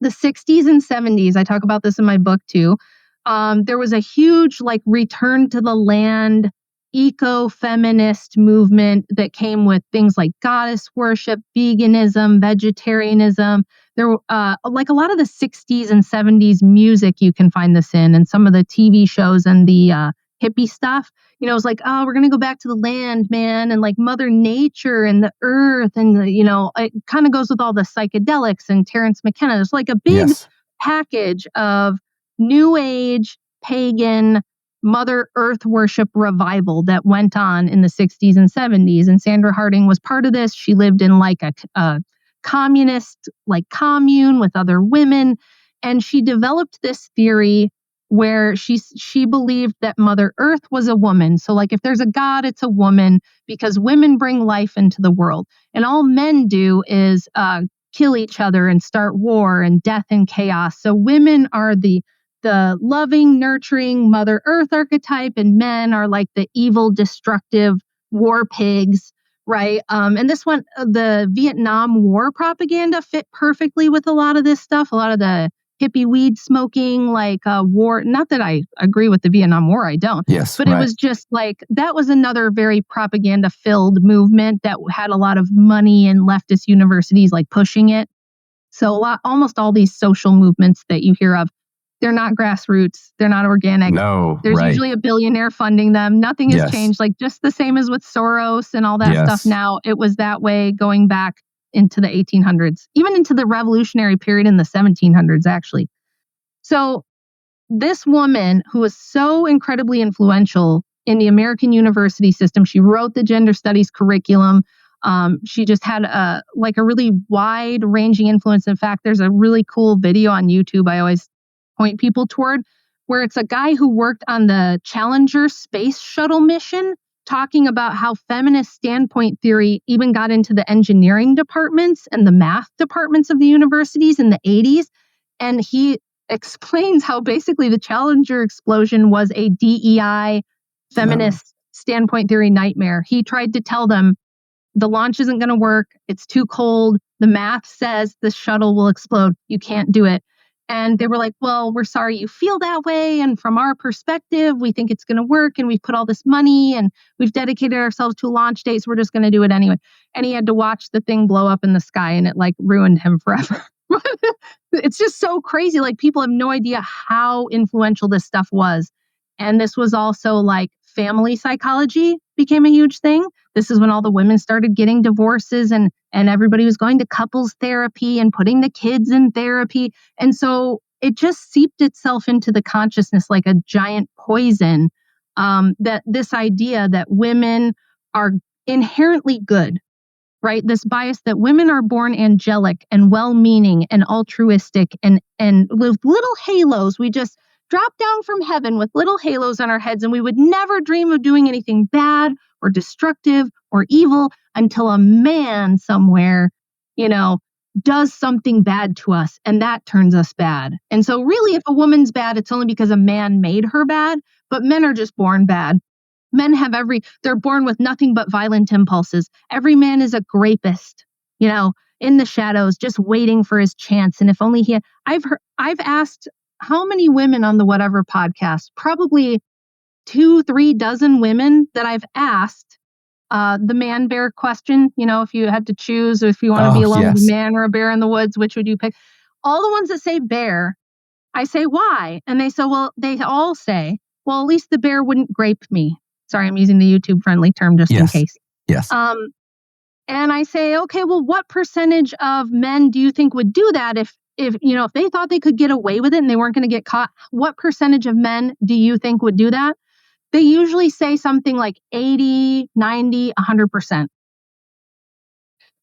the 60s and 70s, I talk about this in my book too, there was a huge like return to the land, eco-feminist movement that came with things like goddess worship, veganism, vegetarianism. There were like a lot of the 60s and 70s music you can find this in, and some of the TV shows and the hippie stuff. It was like, oh, we're going to go back to the land, man, and like Mother Nature and the earth. And, it kind of goes with all the psychedelics and Terrence McKenna. There's like a big package of new age, pagan, Mother Earth worship revival that went on in the 60s and 70s. And Sandra Harding was part of this. She lived in like a communist like commune with other women. And she developed this theory where she believed that Mother Earth was a woman. So like if there's a God, it's a woman, because women bring life into the world. And all men do is kill each other and start war and death and chaos. So women are the loving, nurturing Mother Earth archetype, and men are like the evil, destructive war pigs, right? And this one, the Vietnam War propaganda fit perfectly with a lot of this stuff, a lot of the hippie weed smoking, like war. Not that I agree with the Vietnam War, I don't. Yes, but It was just like, that was another very propaganda-filled movement that had a lot of money and leftist universities like pushing it. So almost all these social movements that you hear of, they're not grassroots. They're not organic. No, There's usually a billionaire funding them. Nothing has changed. Like just the same as with Soros and all that stuff now. It was that way going back into the 1800s, even into the revolutionary period in the 1700s, actually. So this woman who was so incredibly influential in the American university system, she wrote the gender studies curriculum. She just had a really wide-ranging influence. In fact, there's a really cool video on YouTube I always point people toward, where it's a guy who worked on the Challenger space shuttle mission, talking about how feminist standpoint theory even got into the engineering departments and the math departments of the universities in the 80s. And he explains how basically the Challenger explosion was a DEI feminist standpoint theory nightmare. He tried to tell them the launch isn't going to work. It's too cold. The math says the shuttle will explode. You can't do it. And they were like, well, we're sorry you feel that way. And from our perspective, we think it's going to work. And we've put all this money and we've dedicated ourselves to a launch date. So we're just going to do it anyway. And he had to watch the thing blow up in the sky, and it like ruined him forever. It's just so crazy. Like people have no idea how influential this stuff was. And this was also like family psychology became a huge thing. This is when all the women started getting divorces, and everybody was going to couples therapy and putting the kids in therapy. And so it just seeped itself into the consciousness like a giant poison, that this idea that women are inherently good, right? This bias that women are born angelic and well-meaning and altruistic and with little halos. We just drop down from heaven with little halos on our heads, and we would never dream of doing anything bad or destructive or evil until a man somewhere, does something bad to us, and that turns us bad. And so really, if a woman's bad, it's only because a man made her bad, but men are just born bad. Men have they're born with nothing but violent impulses. Every man is a grapist, in the shadows, just waiting for his chance. And if only he had, I've asked how many women on the Whatever podcast, probably 2-3 dozen women that I've asked the man bear question, if you had to choose, or if you want to be alone with a man or a bear in the woods, which would you pick? All the ones that say bear, I say, why? And they say, they all say, well, at least the bear wouldn't grape me. Sorry, I'm using the YouTube friendly term just in case. Yes. And I say, okay, well, what percentage of men do you think would do that if they thought they could get away with it and they weren't going to get caught? What percentage of men do you think would do that? They usually say something like 80, 90, 100%.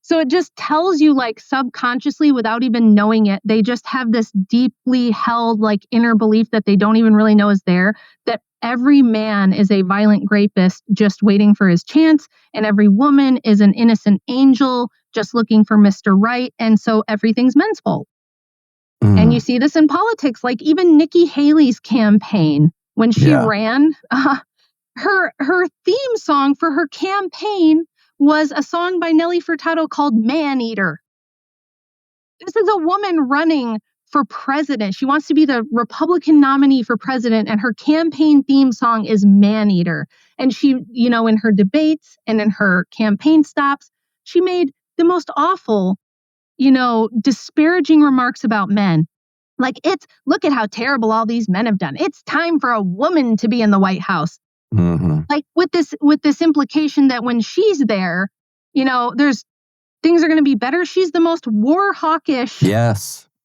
So it just tells you, like, subconsciously, without even knowing it, they just have this deeply held, like, inner belief that they don't even really know is there, that every man is a violent rapist just waiting for his chance, and every woman is an innocent angel just looking for Mr. Right, and so everything's men's fault. And you see this in politics, like even Nikki Haley's campaign, when she ran, her theme song for her campaign was a song by Nelly Furtado called Man Eater. This is a woman running for president. She wants to be the Republican nominee for president, and her campaign theme song is Man Eater. And she, in her debates and in her campaign stops, she made the most awful, disparaging remarks about men. Like, look at how terrible all these men have done. It's time for a woman to be in the White House. Mm-hmm. Like with this implication that when she's there, there's things are going to be better. She's the most war hawkish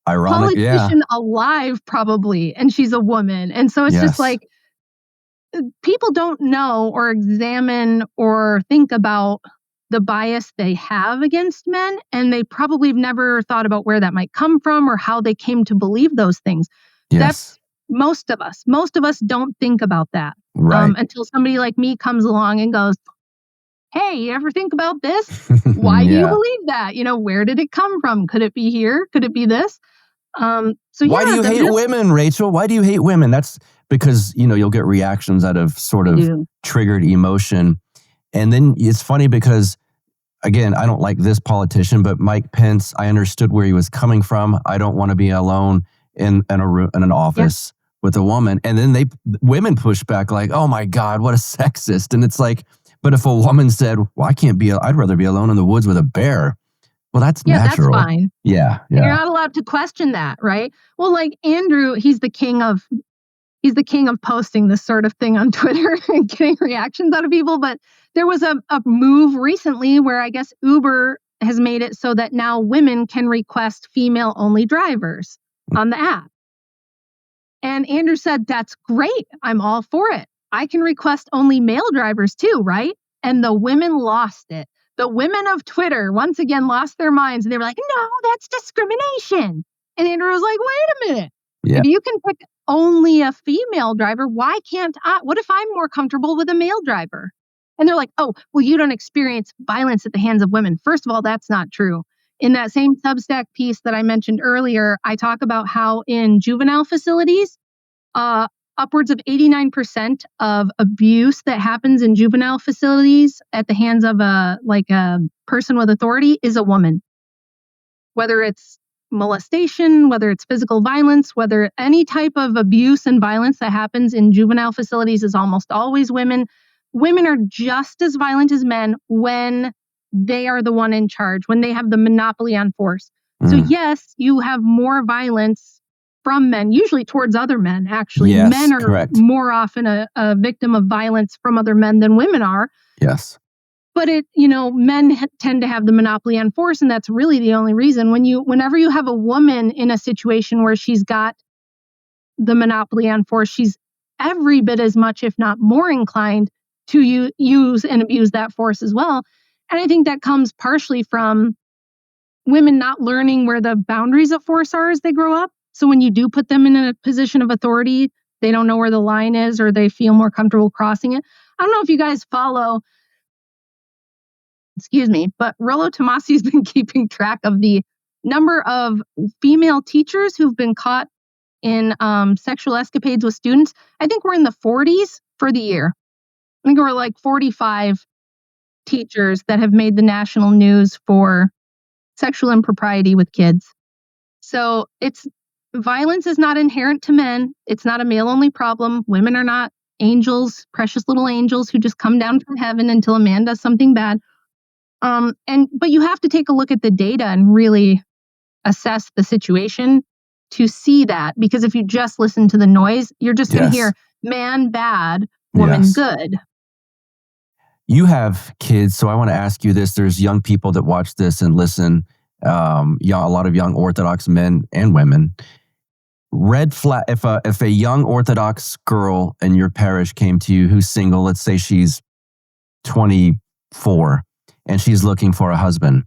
politician alive, probably, and she's a woman. And so it's just like people don't know or examine or think about the bias they have against men, and they probably have never thought about where that might come from or how they came to believe those things. Yes. That's most of us. Most of us don't think about that until somebody like me comes along and goes, hey, you ever think about this? Why do you believe that? Where did it come from? Could it be here? Could it be this? Why do you hate women, Rachel? Why do you hate women? That's because, you'll get reactions out of sort of triggered emotion. And then it's funny because, again, I don't like this politician, but Mike Pence, I understood where he was coming from. I don't want to be alone in an office with a woman. And then women push back like, oh my God, what a sexist. And it's like, but if a woman said, well, I'd rather be alone in the woods with a bear. Well, that's natural. That's fine. Yeah. You're not allowed to question that, right? Well, like Andrew, he's the king of posting this sort of thing on Twitter and getting reactions out of people. But there was a move recently where I guess Uber has made it so that now women can request female-only drivers on the app. And Andrew said, that's great. I'm all for it. I can request only male drivers too, right? And the women lost it. The women of Twitter once again lost their minds. And they were like, no, that's discrimination. And Andrew was like, wait a minute. Yeah. If you can pick only a female driver, why can't I? What if I'm more comfortable with a male driver? And they're like, oh, well, you don't experience violence at the hands of women. First of all, that's not true. In that same Substack piece that I mentioned earlier, I talk about how in juvenile facilities, upwards of 89% of abuse that happens in juvenile facilities at the hands of a person with authority is a woman. Whether it's molestation, whether it's physical violence, whether any type of abuse and violence that happens in juvenile facilities is almost always women. Women are just as violent as men when they are the one in charge, when they have the monopoly on force. So yes, you have more violence from men, usually towards other men, actually. Yes, men are correct. more often a victim of violence from other men than women are. Yes. But men tend to have the monopoly on force, and that's really the only reason. Whenever you have a woman in a situation where she's got the monopoly on force, she's every bit as much, if not more inclined to use and abuse that force as well. And I think that comes partially from women not learning where the boundaries of force are as they grow up. So when you do put them in a position of authority, they don't know where the line is, or they feel more comfortable crossing it. I don't know if you guys follow, but Rollo Tomasi's been keeping track of the number of female teachers who've been caught in sexual escapades with students. I think we're in the 40s for the year. I think we're like 45 teachers that have made the national news for sexual impropriety with kids. So violence is not inherent to men. It's not a male-only problem. Women are not angels, precious little angels who just come down from heaven until a man does something bad. But you have to take a look at the data and really assess the situation to see that, because if you just listen to the noise, you're just going to hear man bad, woman good. You have kids, so I want to ask you this. There's young people that watch this and listen, a lot of young Orthodox men and women. Red flag, if a young Orthodox girl in your parish came to you who's single, let's say she's 24 and she's looking for a husband,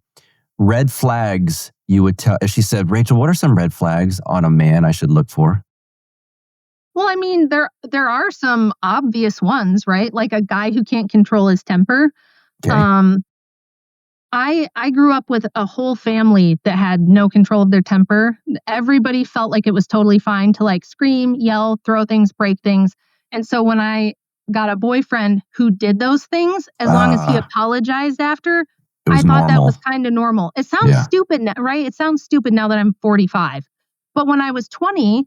red flags you would tell, if she said, Rachel, what are some red flags on a man I should look for? Well, I mean, there are some obvious ones, right? Like a guy who can't control his temper. Okay. I grew up with a whole family that had no control of their temper. Everybody felt like it was totally fine to like scream, yell, throw things, break things. And so when I got a boyfriend who did those things, as long as he apologized after, I thought that was kind of normal. It sounds stupid, right? It sounds stupid now that I'm 45. But when I was 20,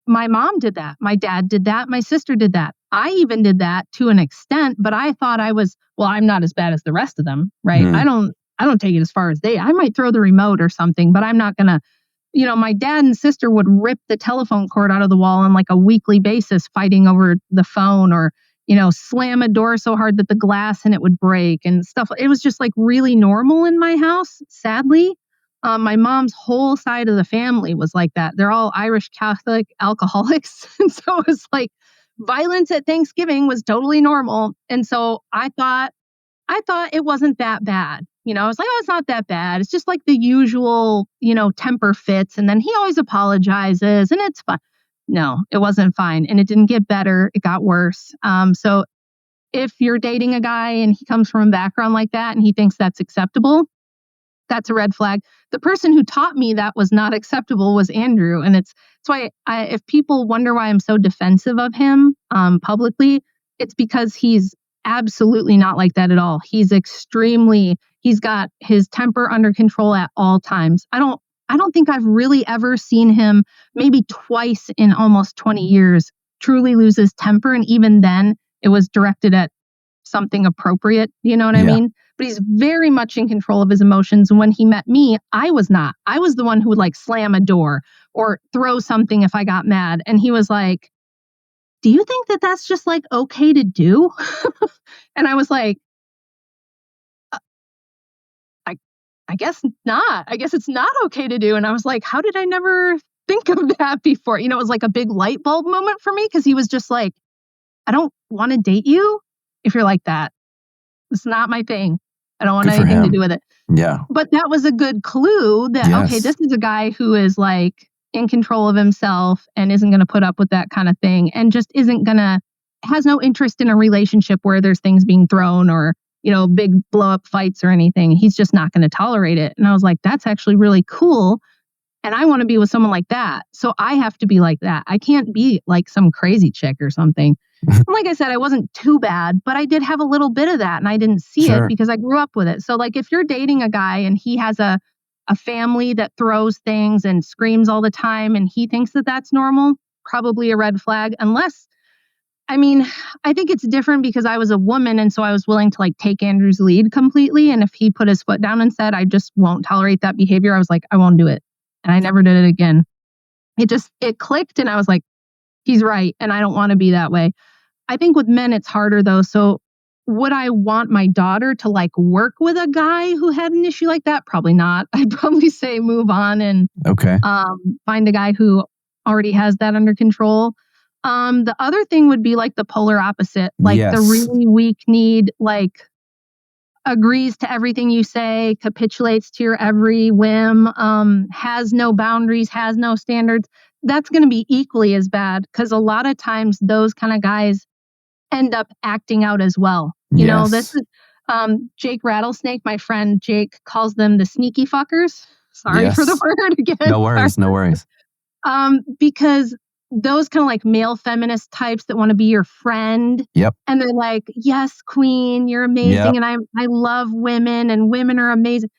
my mom did that. My dad did that. My sister did that. I even did that to an extent, but I thought I'm not as bad as the rest of them, right? I don't take it as far as I might throw the remote or something, but I'm not going to, my dad and sister would rip the telephone cord out of the wall on like a weekly basis, fighting over the phone, or, slam a door so hard that the glass in it would break and stuff. It was just like really normal in my house, sadly. My mom's whole side of the family was like that. They're all Irish Catholic alcoholics. And so it was like violence at Thanksgiving was totally normal. And so I thought it wasn't that bad. I was like, oh, it's not that bad. It's just like the usual, temper fits. And then he always apologizes and it's fine. No, it wasn't fine. And it didn't get better. It got worse. So if you're dating a guy and he comes from a background like that and he thinks that's acceptable, that's a red flag. The person who taught me that was not acceptable was Andrew. And it's why if people wonder why I'm so defensive of him publicly, it's because he's absolutely not like that at all. He's got his temper under control at all times. I don't think I've really ever seen him, maybe twice in almost 20 years, truly lose his temper. And even then it was directed at something appropriate. You know what I mean? But he's very much in control of his emotions. And when he met me, I was not. I was the one who would like slam a door or throw something if I got mad. And he was like, do you think that that's just like okay to do? And I was like, I guess not. I guess it's not okay to do. And I was like, how did I never think of that before? It was like a big light bulb moment for me, because he was just like, I don't want to date you if you're like that. It's not my thing. I don't want anything to do with it. Yeah. But that was a good clue that, okay, this is a guy who is like in control of himself and isn't going to put up with that kind of thing, and just has no interest in a relationship where there's things being thrown or, big blow up fights or anything. He's just not going to tolerate it. And I was like, that's actually really cool. And I want to be with someone like that. So I have to be like that. I can't be like some crazy chick or something. Like I said, I wasn't too bad, but I did have a little bit of that and I didn't see it because I grew up with it. So like if you're dating a guy and he has a family that throws things and screams all the time and he thinks that that's normal, probably a red flag. Unless, I think it's different because I was a woman and so I was willing to like take Andrew's lead completely. And if he put his foot down and said, I just won't tolerate that behavior, I was like, I won't do it. And I never did it again. It clicked and I was like, he's right. And I don't want to be that way. I think with men, it's harder though. So would I want my daughter to like work with a guy who had an issue like that? Probably not. I'd probably say move on and find a guy who already has that under control. The other thing would be like the polar opposite, like the really weak-kneed, like agrees to everything you say, capitulates to your every whim, has no boundaries, has no standards. That's going to be equally as bad because a lot of times those kind of guys end up acting out as well. You know, this is Jake Rattlesnake, my friend Jake, calls them the sneaky fuckers. Sorry for the word again. No worries. Because those kind of like male feminist types that want to be your friend. Yep. And they're like, yes, queen, you're amazing. And I love women and women are amazing.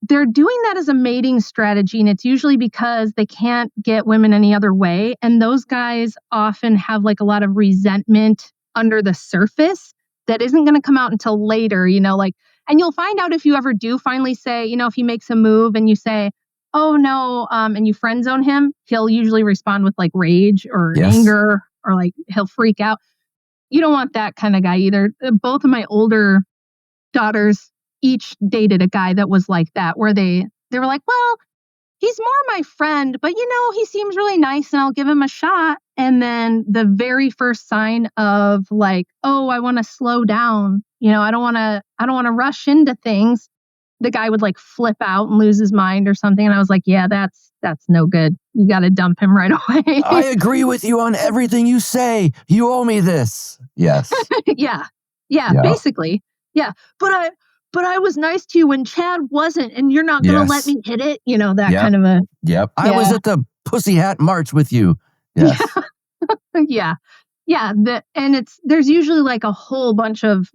they're doing that as a mating strategy, and it's usually because they can't get women any other way. And those guys often have like a lot of resentment under the surface that isn't going to come out until later, and you'll find out if you ever do finally say, if he makes a move and you say, oh no, and you friend zone him, he'll usually respond with like rage or anger, or like he'll freak out. You don't want that kind of guy either. Both of my older daughters each dated a guy that was like that, where they were like, well, he's more my friend, but he seems really nice and I'll give him a shot. And then the very first sign of like, oh, I want to slow down, I don't want to rush into things, the guy would like flip out and lose his mind or something. And I was like, yeah, that's no good. You got to dump him right away. I agree with you on everything you say. You owe me this. Yes. Yeah, basically. Yeah. But I was nice to you when Chad wasn't, and you're not going to let me hit it. That kind of a... Yep. I was at the Pussy Hat March with you. Yes. Yeah. And there's usually like a whole bunch of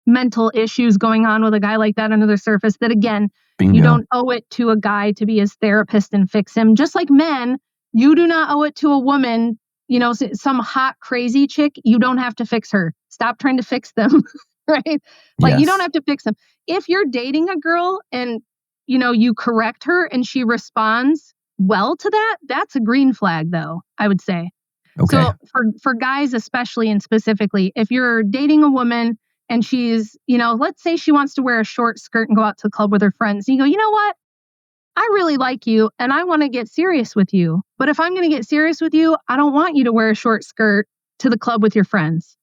mental issues going on with a guy like that under the surface that, again, Bingo. You don't owe it to a guy to be his therapist and fix him. Just like men, you do not owe it to a woman, some hot, crazy chick. You don't have to fix her. Stop trying to fix them. Right? Like, you don't have to fix them. If you're dating a girl and, you correct her and she responds well to that, that's a green flag, though, I would say. Okay. So for guys especially and specifically, if you're dating a woman and she's, let's say she wants to wear a short skirt and go out to the club with her friends, and you go, you know what? I really like you and I want to get serious with you. But if I'm going to get serious with you, I don't want you to wear a short skirt to the club with your friends.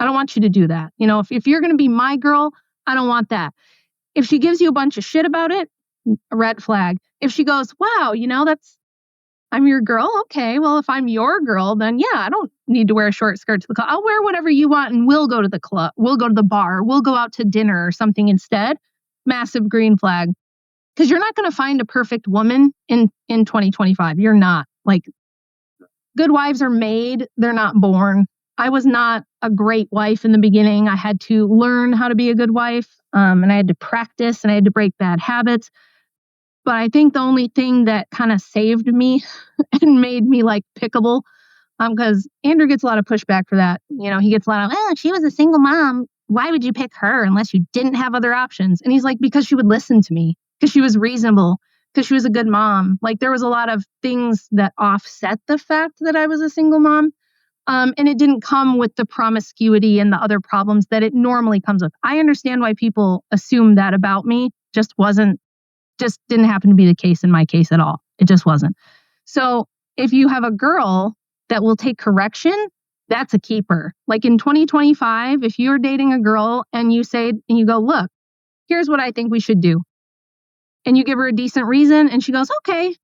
I don't want you to do that. If you're going to be my girl, I don't want that. If she gives you a bunch of shit about it, a red flag. If she goes, wow, I'm your girl. Okay, well, if I'm your girl, then I don't need to wear a short skirt to the club. I'll wear whatever you want and we'll go to the club. We'll go to the bar. We'll go out to dinner or something instead. Massive green flag. Because you're not going to find a perfect woman in 2025. You're not. Like, good wives are made. They're not born. I was not a great wife in the beginning. I had to learn how to be a good wife, and I had to practice, and I had to break bad habits. But I think the only thing that kind of saved me and made me like pickable, because Andrew gets a lot of pushback for that. He gets a lot of, she was a single mom. Why would you pick her unless you didn't have other options? And he's like, because she would listen to me, because she was reasonable, because she was a good mom. Like, there was a lot of things that offset the fact that I was a single mom. And it didn't come with the promiscuity and the other problems that it normally comes with. I understand why people assume that about me. Just didn't happen to be the case in my case at all. It just wasn't. So if you have a girl that will take correction, that's a keeper. Like in 2025, if you're dating a girl and you go, look, here's what I think we should do. And you give her a decent reason and she goes, okay.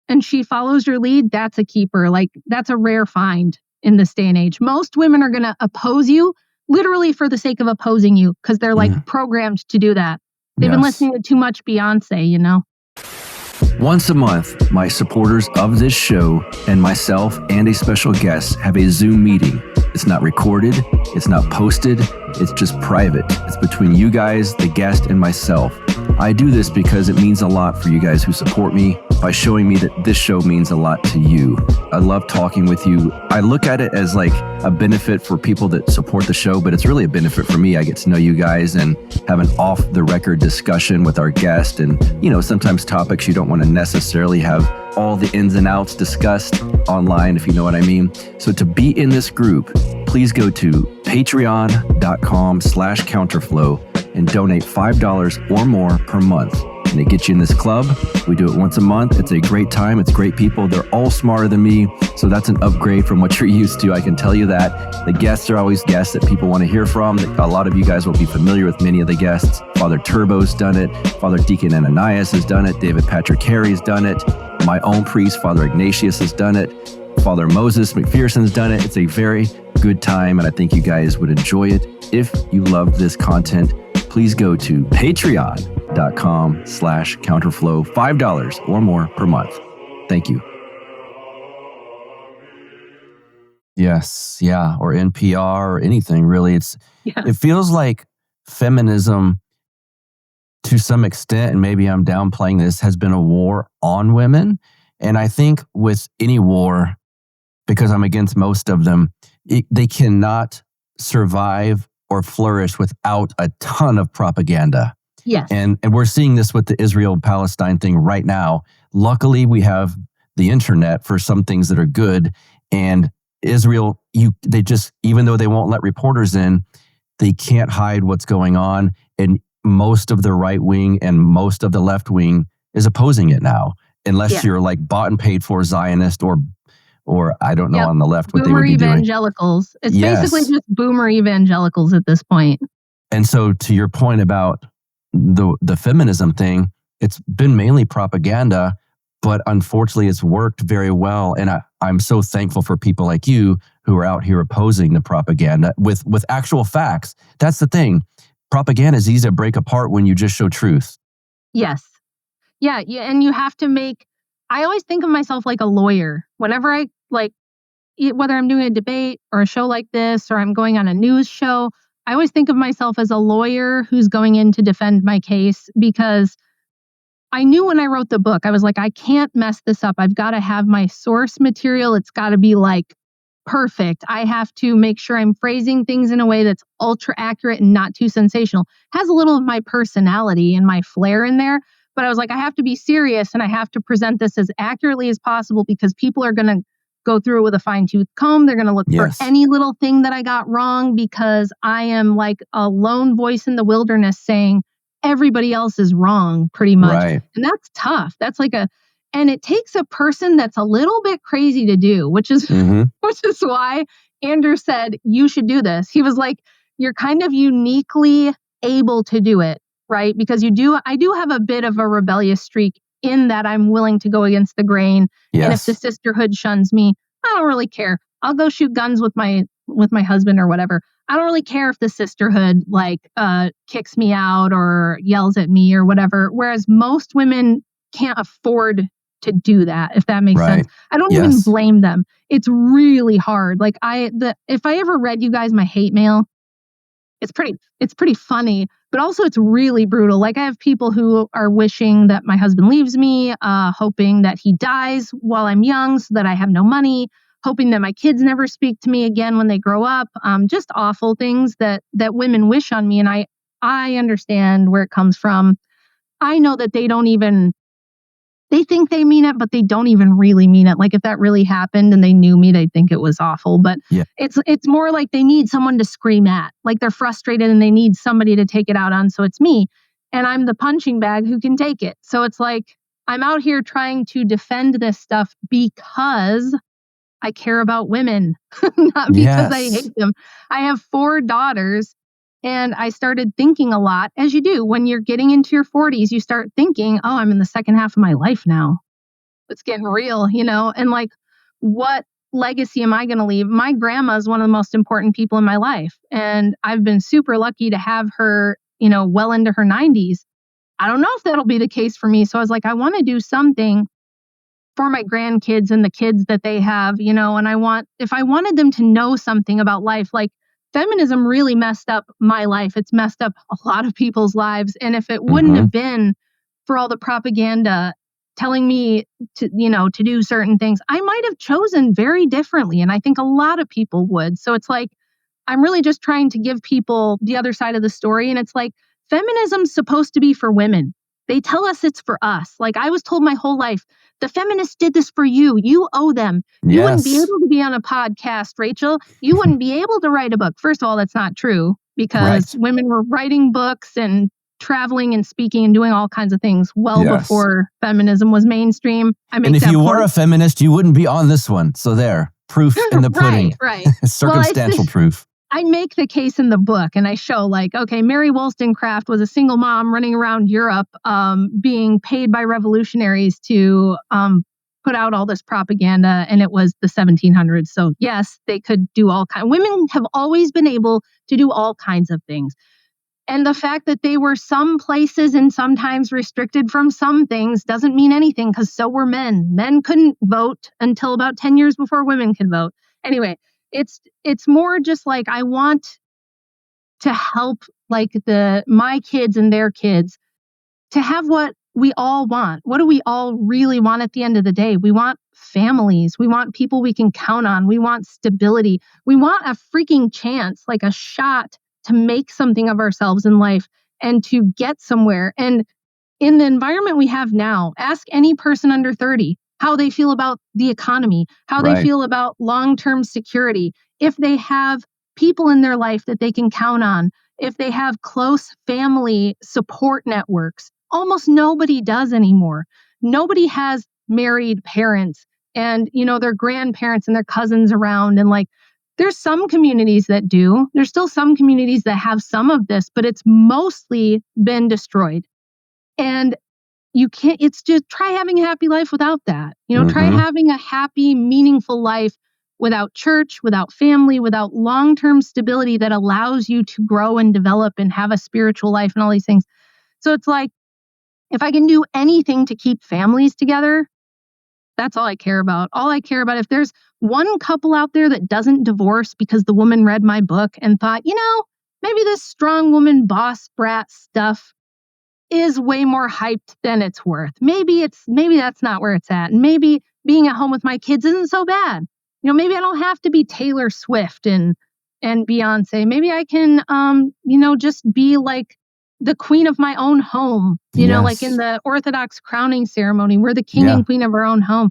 And she follows your lead, that's a keeper. Like, that's a rare find in this day and age. Most women are going to oppose you literally for the sake of opposing you because they're like programmed to do that. They've been listening to too much Beyonce, Once a month, my supporters of this show and myself and a special guest have a Zoom meeting. It's not recorded. It's not posted. It's just private. It's between you guys, the guest, and myself. I do this because it means a lot for you guys who support me by showing me that this show means a lot to you. I love talking with you. I look at it as like a benefit for people that support the show, but it's really a benefit for me. I get to know you guys and have an off-the-record discussion with our guest. And, sometimes topics you don't want to necessarily have all the ins and outs discussed online, if you know what I mean. So to be in this group, please go to patreon.com/counterflow and donate $5 or more per month. And it gets you in this club. We do it once a month. It's a great time. It's great people. They're all smarter than me. So that's an upgrade from what you're used to. I can tell you that. The guests are always guests that people want to hear from. A lot of you guys will be familiar with many of the guests. Father Turbo's done it. Father Deacon Ananias has done it. David Patrick Carey's done it. My own priest, Father Ignatius, has done it. Father Moses McPherson's done it. It's a very good time, and I think you guys would enjoy it. If you love this content, please go to patreon.com/counterflow, $5 or more per month. Thank you. Yes. Yeah. Or NPR or anything really. It feels like feminism to some extent, and maybe I'm downplaying this, has been a war on women. And I think with any war, because I'm against most of them, they cannot survive or flourish without a ton of propaganda. Yes. And we're seeing this with the Israel-Palestine thing right now. Luckily, we have the internet for some things that are good. And Israel, they just, even though they won't let reporters in, they can't hide what's going on. And most of the right wing and most of the left wing is opposing it now, unless you're like bought and paid for Zionist or I don't know on the left what boomer they would be evangelicals. doing. It's basically just boomer evangelicals at this point. And so to your point about the feminism thing, it's been mainly propaganda, but unfortunately it's worked very well. And I'm so thankful for people like you who are out here opposing the propaganda with actual facts. That's the thing. Propaganda is easy to break apart when you just show truth. Yes. Yeah. And you have to I always think of myself like a lawyer. Whenever I whether I'm doing a debate or a show like this, or I'm going on a news show, I always think of myself as a lawyer who's going in to defend my case, because I knew when I wrote the book, I was like, I can't mess this up. I've got to have my source material. It's got to be like perfect. I have to make sure I'm phrasing things in a way that's ultra accurate and not too sensational. Has a little of my personality and my flair in there. But I was like, I have to be serious and I have to present this as accurately as possible, because people are going to go through it with a fine-tooth comb. They're going to look for any little thing that I got wrong, because I am like a lone voice in the wilderness saying everybody else is wrong pretty much. Right. And that's tough. That's and it takes a person that's a little bit crazy to do, which is why Andrew said, you should do this. He was like, you're kind of uniquely able to do it, right? Because I do have a bit of a rebellious streak in that I'm willing to go against the grain. Yes. And if the sisterhood shuns me, I don't really care. I'll go shoot guns with my husband or whatever. I don't really care if the sisterhood kicks me out or yells at me or whatever. Whereas most women can't afford to do that, if that makes sense. I don't even blame them. It's really hard. Like if I ever read you guys my hate mail, it's pretty funny, but also it's really brutal. Like I have people who are wishing that my husband leaves me, hoping that he dies while I'm young so that I have no money, hoping that my kids never speak to me again when they grow up. Just awful things that women wish on me. And I understand where it comes from. I know that they think they mean it, but they don't even really mean it. Like if that really happened and they knew me, they'd think it was awful. But it's more like they need someone to scream at. Like they're frustrated and they need somebody to take it out on. So it's me. And I'm the punching bag who can take it. So it's like I'm out here trying to defend this stuff because I care about women, not because I hate them. I have 4 daughters. And I started thinking a lot, as you do. When you're getting into your 40s, you start thinking, oh, I'm in the second half of my life now. It's getting real, And like, what legacy am I going to leave? My grandma is one of the most important people in my life. And I've been super lucky to have her, well into her 90s. I don't know if that'll be the case for me. So I was like, I want to do something for my grandkids and the kids that they have, and if I wanted them to know something about life, like, feminism really messed up my life. It's messed up a lot of people's lives. And if it wouldn't have been for all the propaganda telling me to do certain things, I might have chosen very differently. And I think a lot of people would. So it's like, I'm really just trying to give people the other side of the story. And it's like, feminism's supposed to be for women. They tell us it's for us. Like I was told my whole life, the feminists did this for you. You owe them. You wouldn't be able to be on a podcast, Rachel. You wouldn't be able to write a book. First of all, that's not true, because women were writing books and traveling and speaking and doing all kinds of things before feminism was mainstream. And if you were a feminist, you wouldn't be on this one. So there, proof in the pudding. Right. Circumstantial proof. I make the case in the book and I show okay, Mary Wollstonecraft was a single mom running around Europe being paid by revolutionaries to put out all this propaganda, and it was the 1700s. So yes, they could do all kinds. Women have always been able to do all kinds of things. And the fact that they were some places and sometimes restricted from some things doesn't mean anything, because so were men. Men couldn't vote until about 10 years before women could vote. Anyway, it's more just like I want to help my kids and their kids to have what we all want. What do we all really want at the end of the day? We want families. We want people we can count on. We want stability. We want a freaking chance, like a shot to make something of ourselves in life and to get somewhere. And in the environment we have now, ask any person under 30 how they feel about the economy, how they feel about long-term security, if they have people in their life that they can count on, if they have close family support networks. Almost nobody does anymore. Nobody has married parents and, their grandparents and their cousins around. And like, there's some communities that do. There's still some communities that have some of this, but it's mostly been destroyed. And it's just try having a happy life without that. Try having a happy, meaningful life without church, without family, without long-term stability that allows you to grow and develop and have a spiritual life and all these things. So it's like, if I can do anything to keep families together, that's all I care about. All I care about, if there's one couple out there that doesn't divorce because the woman read my book and thought, maybe this strong woman boss brat stuff is way more hyped than it's worth. Maybe that's not where it's at. And maybe being at home with my kids isn't so bad. Maybe I don't have to be Taylor Swift and Beyonce. Maybe I can, just be like the queen of my own home, like in the Orthodox crowning ceremony, we're the king and queen of our own home.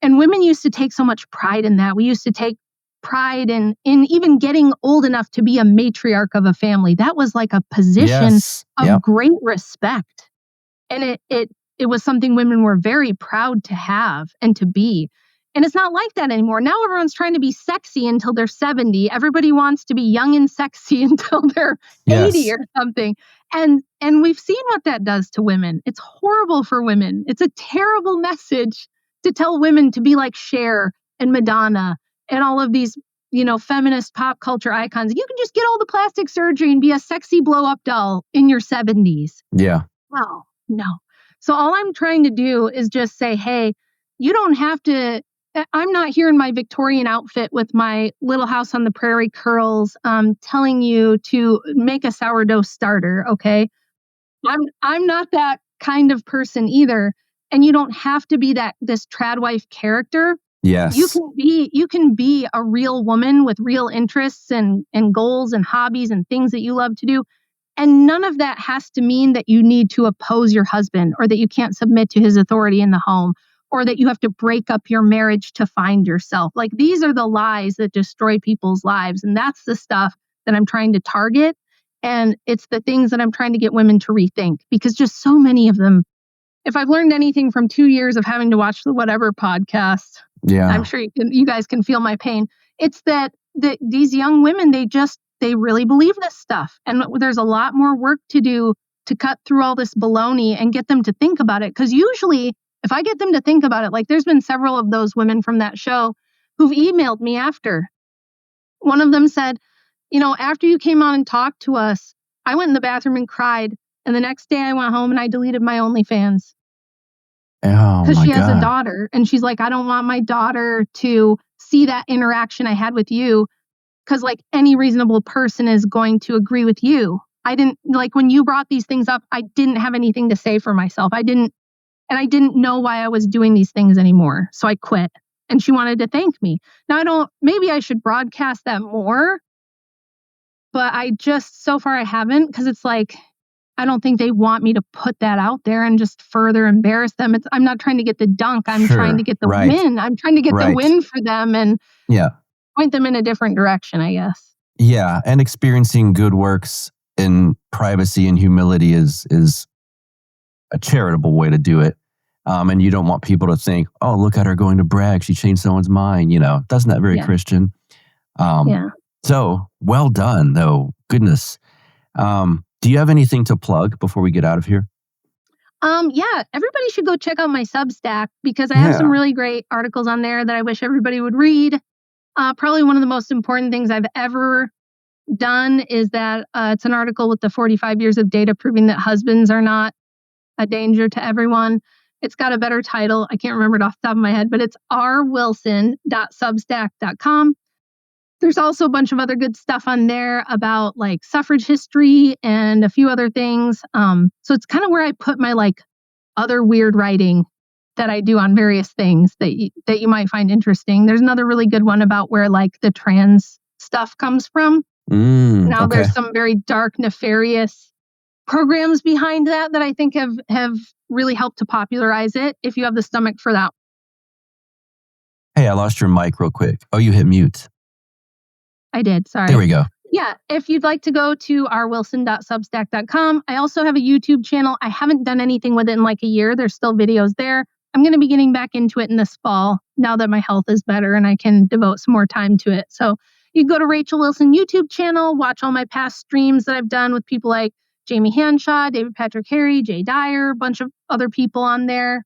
And women used to take so much pride in that. We used to take pride in even getting old enough to be a matriarch of a family. That was like a position of great respect. And it was something women were very proud to have and to be. And it's not like that anymore. Now everyone's trying to be sexy until they're 70. Everybody wants to be young and sexy until they're 80 or something. And we've seen what that does to women. It's horrible for women. It's a terrible message to tell women to be like Cher and Madonna and all of these, feminist pop culture icons. You can just get all the plastic surgery and be a sexy blow-up doll in your 70s. Yeah. Well, no. So all I'm trying to do is just say, hey, you don't have to. I'm not here in my Victorian outfit with my Little House on the Prairie curls, telling you to make a sourdough starter. Okay, I'm not that kind of person either, and you don't have to be this trad wife character. Yes, you can be a real woman with real interests and goals and hobbies and things that you love to do, and none of that has to mean that you need to oppose your husband or that you can't submit to his authority in the home, or that you have to break up your marriage to find yourself. Like, these are the lies that destroy people's lives. And that's the stuff that I'm trying to target. And it's the things that I'm trying to get women to rethink, because just so many of them, if I've learned anything from 2 years of having to watch the Whatever podcast, I'm sure you guys can feel my pain. It's that these young women, they really believe this stuff. And there's a lot more work to do to cut through all this baloney and get them to think about it. Because usually, if I get them to think about it, like there's been several of those women from that show who've emailed me after. One of them said, after you came on and talked to us, I went in the bathroom and cried. And the next day I went home and I deleted my OnlyFans. Oh, because she has a daughter. And she's like, I don't want my daughter to see that interaction I had with you. Because like any reasonable person is going to agree with you. I didn't, like when you brought these things up, I didn't have anything to say for myself. I didn't know why I was doing these things anymore. So I quit. And she wanted to thank me. Now maybe I should broadcast that more, but so far I haven't, because it's like, I don't think they want me to put that out there and just further embarrass them. I'm not trying to get the dunk. I'm trying to get the win. I'm trying to get the win for them and point them in a different direction, I guess. Yeah. And experiencing good works in privacy and humility is a charitable way to do it. And you don't want people to think, oh, look at her going to brag. She changed someone's mind. That's not very Christian. So well done, though. Goodness. Do you have anything to plug before we get out of here? Everybody should go check out my Substack, because I have some really great articles on there that I wish everybody would read. Probably one of the most important things I've ever done is that it's an article with the 45 years of data proving that husbands are not a danger to everyone. It's got a better title. I can't remember it off the top of my head, but it's rwilson.substack.com. There's also a bunch of other good stuff on there about like suffrage history and a few other things. So it's kind of where I put my like other weird writing that I do on various things that you might find interesting. There's another really good one about where like the trans stuff comes from. Now there's some very dark, nefarious programs behind that I think have really helped to popularize it, if you have the stomach for that. Hey, I lost your mic real quick. Oh, you hit mute. I did. Sorry. There we go. Yeah. If you'd like to go to rwilson.substack.com, I also have a YouTube channel. I haven't done anything with it in like a year. There's still videos there. I'm going to be getting back into it in this fall now that my health is better and I can devote some more time to it. So you go to Rachel Wilson YouTube channel, watch all my past streams that I've done with people like Jamie Hanshaw, David Patrick Harry, Jay Dyer, a bunch of other people on there.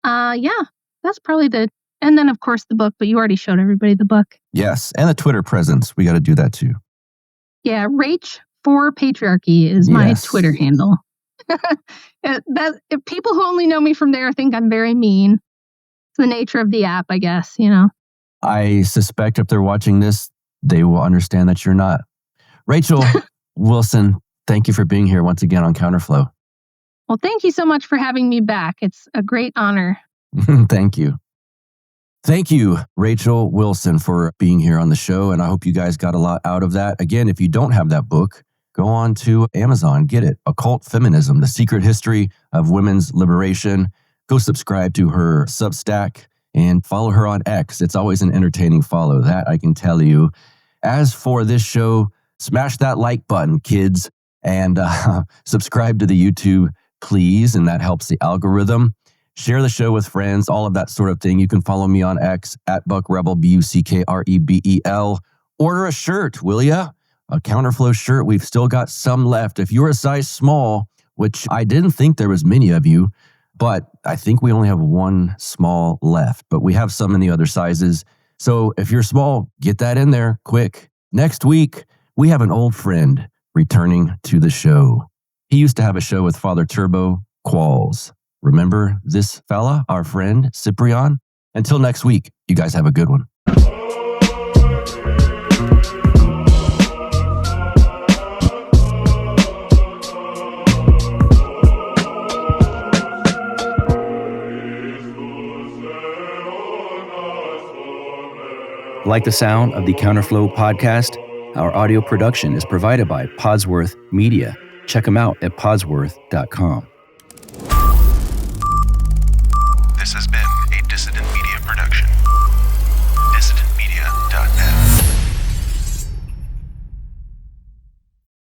Yeah, that's probably and then of course the book, but you already showed everybody the book. Yes, and the Twitter presence. We got to do that too. Yeah, Rach for Patriarchy is my Twitter handle. If people who only know me from there think I'm very mean. It's the nature of the app, I guess, you know. I suspect if they're watching this, they will understand that you're not. Rachel Wilson, thank you for being here once again on Counterflow. Well, thank you so much for having me back. It's a great honor. Thank you. Thank you, Rachel Wilson, for being here on the show. And I hope you guys got a lot out of that. Again, if you don't have that book, go on to Amazon, get it. Occult Feminism, The Secret History of Women's Liberation. Go subscribe to her Substack and follow her on X. It's always an entertaining follow, that I can tell you. As for this show, smash that like button, kids, and subscribe to the YouTube, please, and that helps the algorithm. Share the show with friends, all of that sort of thing. You can follow me on X at BuckRebel, BuckRebel. Order a shirt, will ya? A Counterflow shirt. We've still got some left. If you're a size small, which I didn't think there was many of you, but I think we only have one small left, but we have some in the other sizes. So if you're small, get that in there quick. Next week, we have an old friend returning to the show. He used to have a show with Father Turbo, Qualls. Remember this fella, our friend, Cyprian? Until next week, you guys have a good one. Like the sound of the Counterflow podcast? Our audio production is provided by Podsworth Media. Check them out at podsworth.com. This has been a Dissident Media production. Dissident